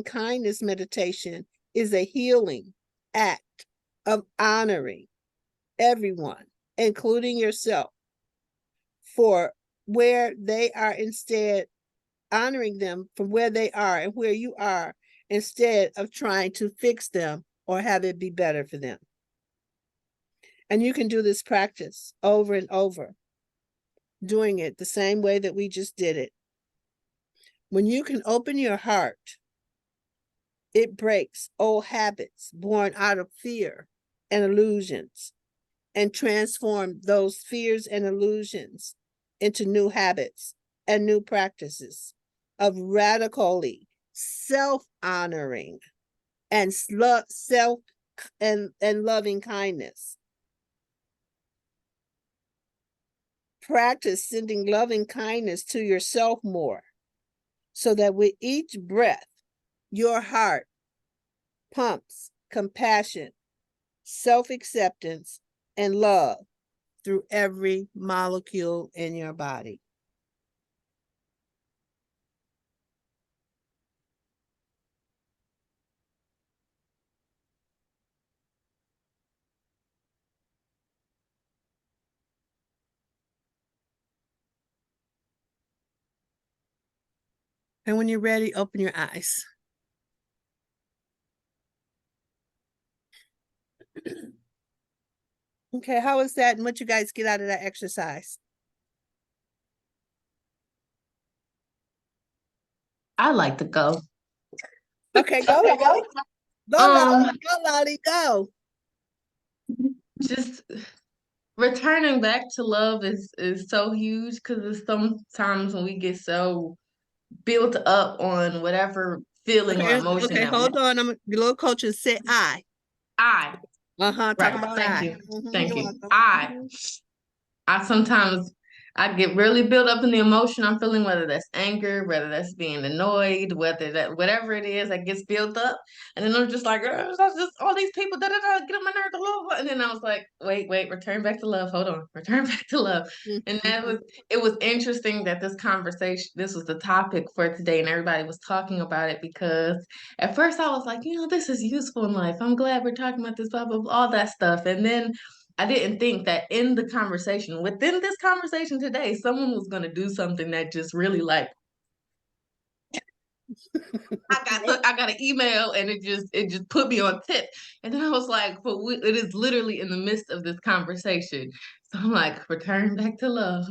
[SPEAKER 1] kindness meditation is a healing act of honoring everyone, including yourself, for where they are, instead honoring them from where they are and where you are, instead of trying to fix them or have it be better for them. And you can do this practice over and over, doing it the same way that we just did it. When you can open your heart, it breaks old habits born out of fear and illusions and transform those fears and illusions into new habits and new practices of radically self-honoring and self and loving kindness. Practice sending loving kindness to yourself more, so that with each breath, your heart pumps compassion, self-acceptance, and love through every molecule in your body. And when you're ready, open your eyes. Okay, how was that? And what you guys get out of that exercise?
[SPEAKER 7] I like to go.
[SPEAKER 1] Okay, go. Go, Lolly, go.
[SPEAKER 7] Just returning back to love is so huge, because it's sometimes when we get so built up on whatever feeling or emotion
[SPEAKER 1] Okay,
[SPEAKER 7] that
[SPEAKER 1] hold on. I'm a little coach and say I.
[SPEAKER 7] I
[SPEAKER 1] Talk
[SPEAKER 7] right.
[SPEAKER 1] about
[SPEAKER 7] Thank
[SPEAKER 1] I.
[SPEAKER 7] you.
[SPEAKER 1] You're
[SPEAKER 7] Thank you.
[SPEAKER 1] welcome.
[SPEAKER 7] I sometimes I get really built up in the emotion I'm feeling, whether that's anger, whether that's being annoyed, whatever it is that gets built up, and then I'm just like, that's just all these people, get on my nerves, blah, blah, blah. And then I was like, wait, return back to love. Hold on, return back to love. And it was interesting that this was the topic for today, and everybody was talking about it, because at first I was like, this is useful in life. I'm glad we're talking about this, blah, blah, blah, all that stuff. And then I didn't think that within this conversation today, someone was going to do something that just really, like, I got an email, and it just put me on tip. And then I was like, but it is literally in the midst of this conversation. So I'm like, return back to love,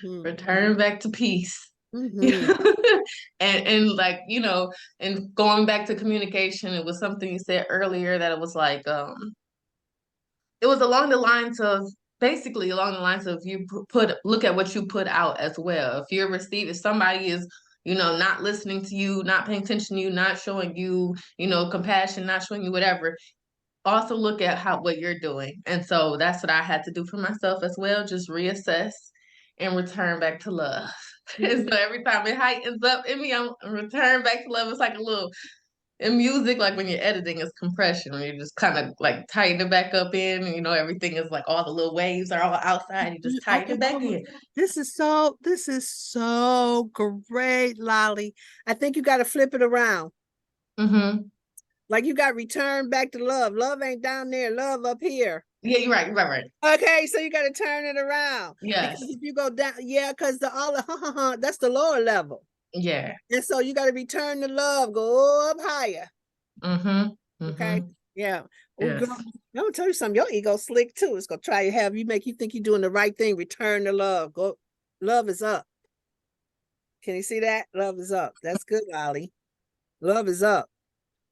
[SPEAKER 7] return back to peace.
[SPEAKER 1] Mhm.
[SPEAKER 7] And like, and going back to communication, it was something you said earlier that it was like, it was along the lines of basically along the lines of you look at what you put out as well. If you're receiving, if somebody is, not listening to you, not paying attention to you, not showing you, compassion, not showing you whatever, also look at what you're doing. And so that's what I had to do for myself as well, just reassess and return back to love. And so every time it heightens up in me, I'm return back to love. It's like a little in music, like when you're editing, it's compression, when you just kind of like tighten it back up in, everything is like all the little waves are all outside, you just tighten it back in.
[SPEAKER 1] This is so great, Lolly. I think you got to flip it around.
[SPEAKER 7] Mm-hmm.
[SPEAKER 1] Like you got return back to love. Love ain't down there, love up here.
[SPEAKER 7] Yeah, you're right.
[SPEAKER 1] Okay, so you got to turn it around.
[SPEAKER 7] Yes.
[SPEAKER 1] Because if you go down, because that's the lower level.
[SPEAKER 7] Yeah.
[SPEAKER 1] And so you got to return the love, go up higher.
[SPEAKER 7] Mm-hmm.
[SPEAKER 1] Okay. Yeah. Oh,
[SPEAKER 7] Yes.
[SPEAKER 1] girl, I'm gonna tell you something. Your ego slick too. It's gonna try to make you think you're doing the right thing. Return the love. Go. Love is up. Can you see that? Love is up. That's good, Lolly. Love is up.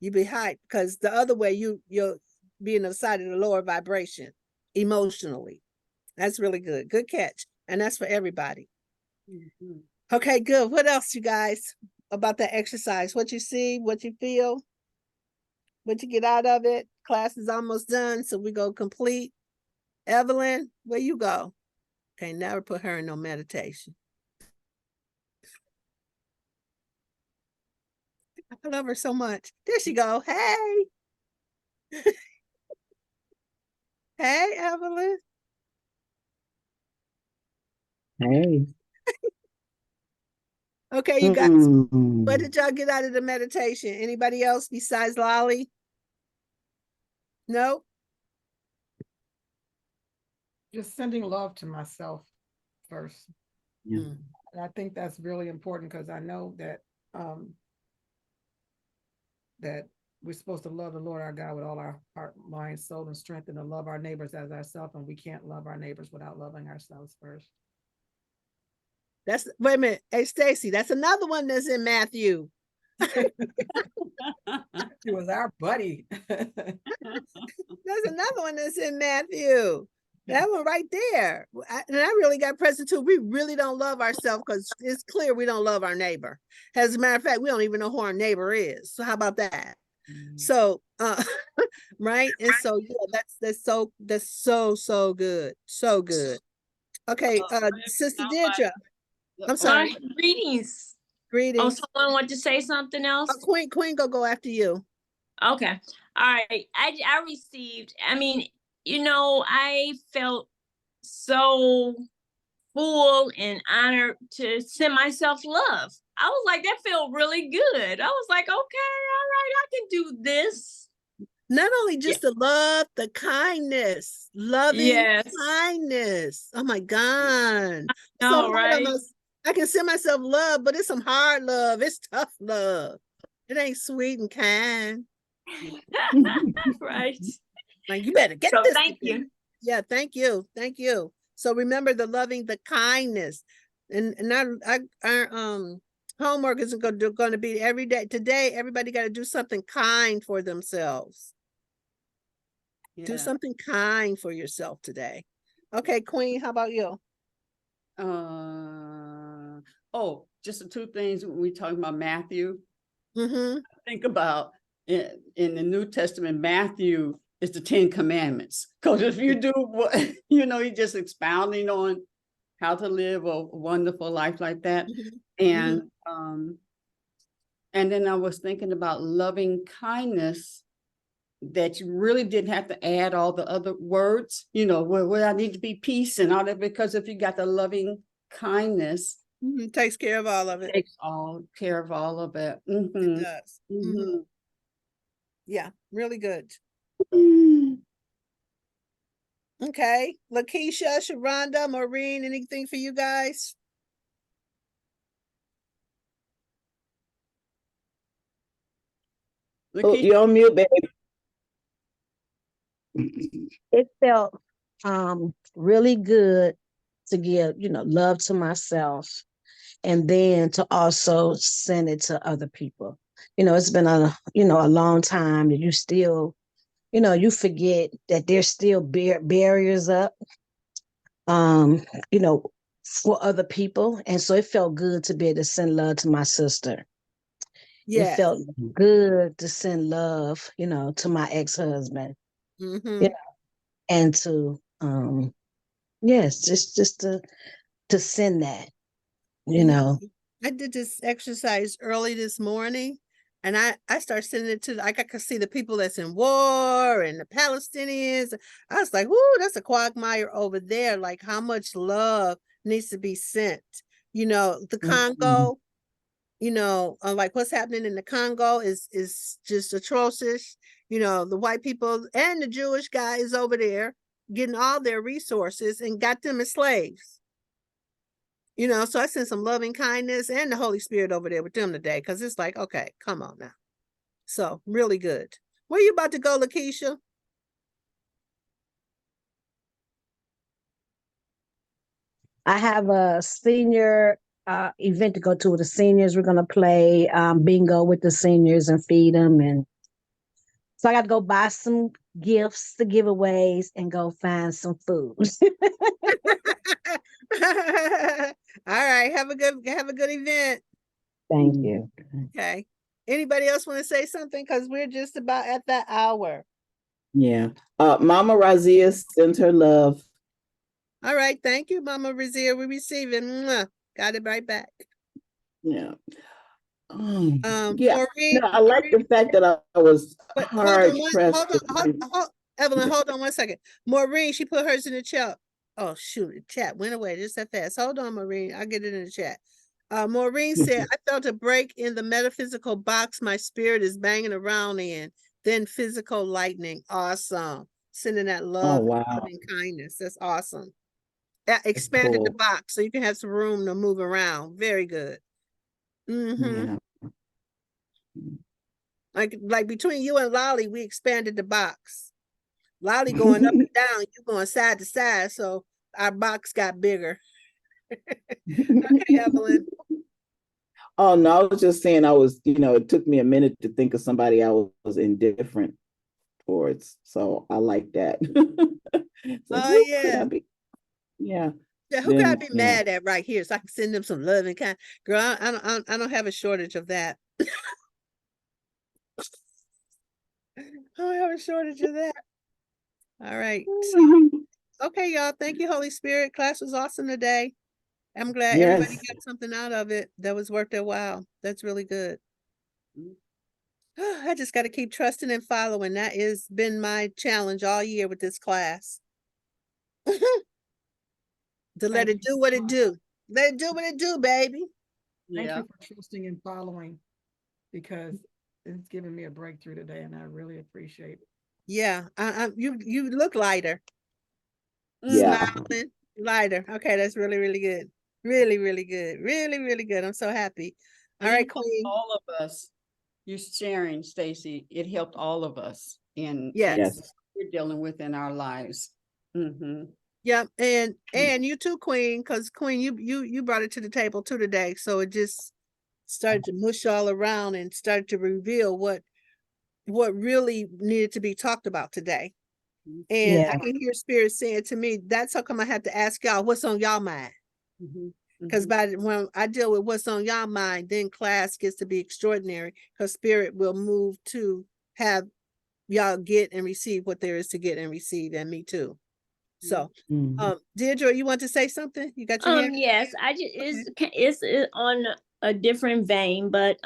[SPEAKER 1] You be hyped because the other way you're being on the side of the lower vibration emotionally. That's really good. Good catch. And that's for everybody.
[SPEAKER 5] Mhm.
[SPEAKER 1] Okay, good. What else, you guys, about that exercise? What you see, what you feel, what you get out of it? Class is almost done, so we go complete. Evelyn, where you go? Okay, never put her in no meditation. I love her so much. There she go. Hey. Hey, Evelyn.
[SPEAKER 4] Hey.
[SPEAKER 1] Okay, you guys, what
[SPEAKER 4] Mm.
[SPEAKER 1] did y'all get out of the meditation? Anybody else besides Lolly? No?
[SPEAKER 3] Just sending love to myself first.
[SPEAKER 4] Yeah.
[SPEAKER 1] Mm.
[SPEAKER 3] And I think that's really important because I know that that we're supposed to love the Lord our God with all our heart, mind, soul, and strength, and to love our neighbors as ourselves. And we can't love our neighbors without loving ourselves first.
[SPEAKER 1] Wait a minute. Hey, Stacy, that's another one that's in Matthew.
[SPEAKER 3] He was our buddy.
[SPEAKER 1] There's another one that's in Matthew. That one right there. And I really got present too. We really don't love ourselves because it's clear we don't love our neighbor. As a matter of fact, we don't even know who our neighbor is. So how about that? So right. And so yeah, that's so good. So good. Okay, Sister Deirdre. I'm sorry.
[SPEAKER 2] Greetings. Oh,
[SPEAKER 1] Greetings.
[SPEAKER 2] someone want to say something else?
[SPEAKER 1] Queen go after you.
[SPEAKER 2] Okay. All right. I received, I felt so full and honored to send myself love. I was like, that felt really good. I was like, okay, all right, I can do this.
[SPEAKER 1] Not only just the love, the kindness, loving kindness. Oh my God. So
[SPEAKER 2] right.
[SPEAKER 1] I can send myself love, but it's some hard love. It's tough love. It ain't sweet and kind.
[SPEAKER 2] Right.
[SPEAKER 1] Like you better get
[SPEAKER 2] so
[SPEAKER 1] this.
[SPEAKER 2] Thank you.
[SPEAKER 1] Yeah, thank you. Thank you. So remember the loving, the kindness. And our homework is going to be every day. Today, everybody got to do something kind for themselves. Yeah. Do something kind for yourself today. Okay, Queen, how about you?
[SPEAKER 5] Just the two things we talking about Matthew.
[SPEAKER 1] Mm-hmm.
[SPEAKER 5] Think about in the New Testament, Matthew is the 10 Commandments. Because if you do what, you're just expounding on how to live a wonderful life like that. Mm-hmm. And then I was thinking about loving kindness, that you really didn't have to add all the other words, where I need to be peace and all that, because if you got the loving kindness,
[SPEAKER 1] it takes care of all of it.
[SPEAKER 5] Takes all care of all of it. Mm-hmm.
[SPEAKER 1] It does. Mm-hmm. Yeah, really good. Okay, Lakeisha, Sharonda, Maureen, anything for you guys?
[SPEAKER 4] Oh, you're on mute, babe.
[SPEAKER 6] It felt really good to give, love to myself. and then to also send it to other people. It's been a long time that you still, you forget that there's still barriers up, um, you know, for other people. And so it felt good to be able to send love to my sister. It
[SPEAKER 1] Yeah.
[SPEAKER 6] felt good to send love, to my ex-husband,
[SPEAKER 1] Mm-hmm.
[SPEAKER 6] and to, yes, just to send that,
[SPEAKER 1] I did this exercise early this morning, and I started sending it to, I could see the people that's in war and the Palestinians. I was like, "Whoo, that's a quagmire over there." Like, how much love needs to be sent. The Congo, like what's happening in the Congo is just atrocious. The white people and the Jewish guys over there getting all their resources and got them as slaves. So I sent some loving kindness and the Holy Spirit over there with them today, because it's like, okay, come on now. So really good. Where you about to go, Lakeisha?
[SPEAKER 6] I have a senior event to go to with the seniors. We're going to play bingo with the seniors and feed them. And so I got to go buy some gifts, the giveaways, and go find some food.
[SPEAKER 1] All right. Have a good event.
[SPEAKER 6] Thank you.
[SPEAKER 1] Okay. Anybody else want to say something? Because we're just about at that hour.
[SPEAKER 4] Yeah. Mama Razia sends her love.
[SPEAKER 1] All right. Thank you, Mama Razia. We receiving. Mwah. Got it right back.
[SPEAKER 4] Yeah.
[SPEAKER 1] Maureen,
[SPEAKER 4] I like the fact that I was
[SPEAKER 1] but
[SPEAKER 4] hard pressed.
[SPEAKER 1] Evelyn, hold on one second. Maureen, she put hers in the chat. Oh shoot, the chat went away just that fast. Hold on, Maureen. I'll get it in the chat. Maureen said, I felt a break in the metaphysical box my spirit is banging around in, then physical lightning. Awesome. Sending that love,
[SPEAKER 4] wow.
[SPEAKER 1] loving kindness. That's awesome. Expanded the
[SPEAKER 4] Cool.
[SPEAKER 1] box so you can have some room to move around. Very good.
[SPEAKER 4] Yeah.
[SPEAKER 1] Like between you and Lolly, we expanded the box. Lolly going up and down, you going side to side, so our box got bigger. Okay, Evelyn.
[SPEAKER 4] Oh no, I was just saying it took me a minute to think of somebody I was indifferent towards. So I like that. Like,
[SPEAKER 1] Oh
[SPEAKER 4] who could
[SPEAKER 1] yeah.
[SPEAKER 4] I be? Yeah.
[SPEAKER 1] Yeah, who could I be mad at right here so I can send them some love and kind? Girl, I don't have a shortage of that. I don't have a shortage of that. All right. Okay, y'all. Thank you, Holy Spirit. Class was awesome today. I'm glad everybody
[SPEAKER 4] Yes.
[SPEAKER 1] got something out of it that was worth their while. That's really good. I just got to keep trusting and following. That has been my challenge all year with this class. To let it do what it do. Let it do what it do, baby.
[SPEAKER 3] Thank you for trusting and following, because it's given me a breakthrough today, and I really appreciate it.
[SPEAKER 1] Yeah, you look lighter.
[SPEAKER 4] Yeah.
[SPEAKER 1] Smiling, lighter. Okay, that's really, really good. Really, really good. Really, really good. I'm so happy. All right, Queen.
[SPEAKER 5] All of us, you sharing, Stacy, it helped all of us in
[SPEAKER 1] Yes.
[SPEAKER 5] what we're dealing with in our lives.
[SPEAKER 1] Yep, and you too, Queen, because Queen, you brought it to the table too today. So it just started to mush all around and started to reveal what really needed to be talked about today. And I can hear Spirit saying to me, that's how come I have to ask y'all what's on y'all mind. Because when I deal with what's on y'all mind, then class gets to be extraordinary, because Spirit will move to have y'all get and receive what there is to get and receive, and me too. So, Deirdre, you want to say something? You got your hand?
[SPEAKER 2] Yes, I just it's on a different vein, but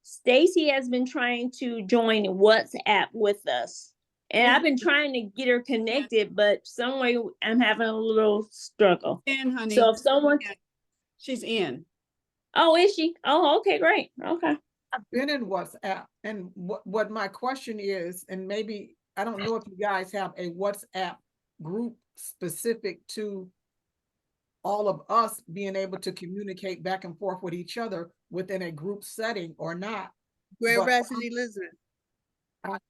[SPEAKER 2] Stacy has been trying to join WhatsApp with us. And I've been trying to get her connected, but some way I'm having a little struggle.
[SPEAKER 5] Honey.
[SPEAKER 2] So if someone,
[SPEAKER 5] she's in.
[SPEAKER 2] Oh, is she? Oh, okay, great. Okay.
[SPEAKER 3] I've been in WhatsApp, and what my question is, and maybe I don't know if you guys have a WhatsApp group specific to all of us being able to communicate back and forth with each other within a group setting or not.
[SPEAKER 1] Great Rising Elizabeth.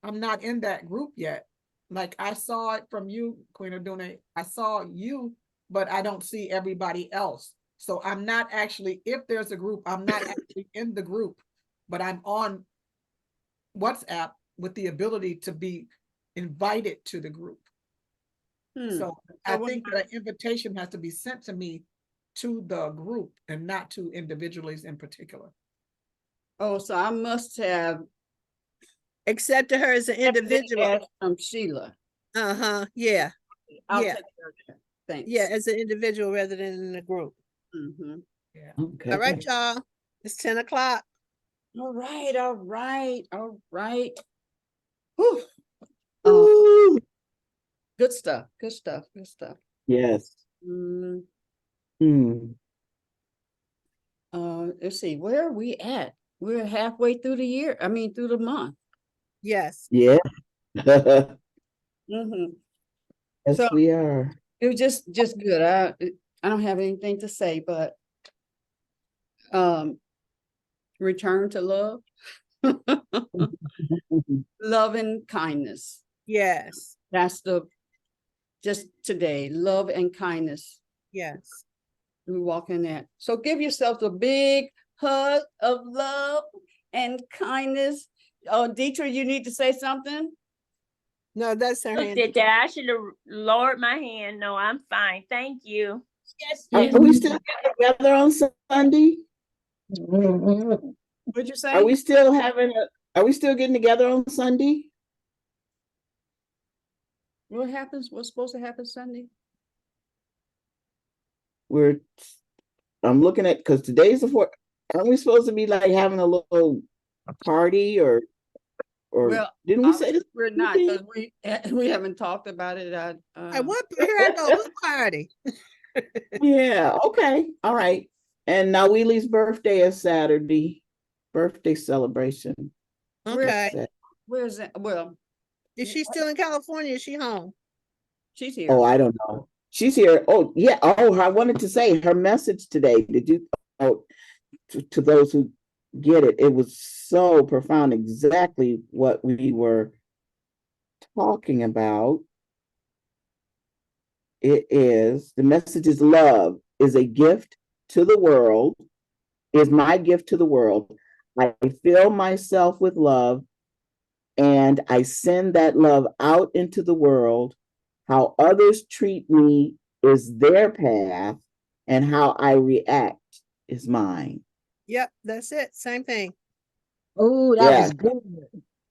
[SPEAKER 3] I'm not in that group yet. Like, I saw it from you, Queen Aduna. I saw you, but I don't see everybody else. So I'm not actually, if there's a group, I'm not actually in the group, but I'm on WhatsApp with the ability to be invited to the group. So I think that an invitation has to be sent to me to the group and not to individuals in particular.
[SPEAKER 5] Oh, so I must have
[SPEAKER 1] Accepted her as an individual.
[SPEAKER 5] asked from Sheila.
[SPEAKER 1] Yeah.
[SPEAKER 5] I'll
[SPEAKER 1] Yeah.
[SPEAKER 5] take care of that. Thanks.
[SPEAKER 1] Yeah, as an individual rather than in a group.
[SPEAKER 3] Yeah.
[SPEAKER 4] Okay.
[SPEAKER 1] All right, y'all. It's 10 o'clock.
[SPEAKER 5] All right, all right, all right. Whew.
[SPEAKER 4] Woo!
[SPEAKER 5] Good stuff, good stuff, good stuff.
[SPEAKER 4] Yes.
[SPEAKER 5] Mm,
[SPEAKER 4] Hmm.
[SPEAKER 5] let's see, where are we at? We're halfway through the year. I mean, through the month.
[SPEAKER 1] Yes.
[SPEAKER 4] Yeah. Yes,
[SPEAKER 5] So
[SPEAKER 4] we are.
[SPEAKER 5] it was just good. I don't have anything to say, but return to love. Love and kindness.
[SPEAKER 1] Yes.
[SPEAKER 5] That's just today, love and kindness.
[SPEAKER 1] Yes.
[SPEAKER 5] We walk in that. So give yourself a big hug of love and kindness. Oh, Dietrich, you need to say something?
[SPEAKER 1] No, that's her
[SPEAKER 2] Looked
[SPEAKER 1] hand.
[SPEAKER 2] at that. I should have lowered my hand. No, I'm fine. Thank you.
[SPEAKER 5] Yes.
[SPEAKER 4] Are we still together on Sunday?
[SPEAKER 5] What'd you say?
[SPEAKER 4] Are we still are we still getting together on Sunday?
[SPEAKER 5] What happens? What's supposed to happen Sunday?
[SPEAKER 4] I'm looking at, because today's the 4th. Aren't we supposed to be like having a little party or
[SPEAKER 5] Well,
[SPEAKER 4] didn't we say this?
[SPEAKER 5] we're not, because we haven't talked about it.
[SPEAKER 1] Hey, what? Here I go. What party?
[SPEAKER 4] Yeah, okay. All right. And now Wheelie's birthday is Saturday. Birthday celebration.
[SPEAKER 1] Okay.
[SPEAKER 5] Where's that? Well,
[SPEAKER 1] Is she still in California? Is she home?
[SPEAKER 5] she's here.
[SPEAKER 4] Oh, I don't know. She's here. Oh, yeah. Oh, I wanted to say her message today. Did you, to those who get it, it was so profound, exactly what we were talking about. The message is love is a gift to the world, is my gift to the world. I fill myself with love and I send that love out into the world. How others treat me is their path, and how I react is mine.
[SPEAKER 1] Yep, that's it. Same thing.
[SPEAKER 6] Oh, that was good.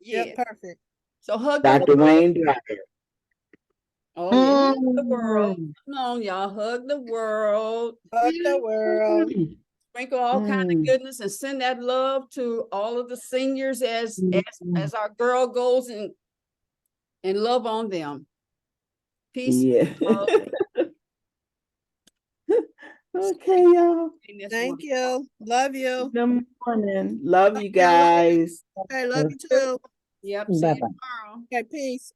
[SPEAKER 5] Yeah.
[SPEAKER 1] Yep, perfect.
[SPEAKER 5] So hug
[SPEAKER 4] Dr.
[SPEAKER 5] the world.
[SPEAKER 4] Wayne Dyer.
[SPEAKER 5] Oh, yeah. Hug the world. Come on, y'all. Hug the world.
[SPEAKER 1] Hug the world.
[SPEAKER 5] Sprinkle all kind of goodness and send that love to all of the seniors as our girl goes and love on them. Peace.
[SPEAKER 4] Yeah. Okay, y'all.
[SPEAKER 1] Thank you. Love you.
[SPEAKER 4] Good morning. Love you guys.
[SPEAKER 1] Okay, love you too.
[SPEAKER 5] Yep. See you
[SPEAKER 6] Bye-bye.
[SPEAKER 5] tomorrow.
[SPEAKER 1] Okay, peace.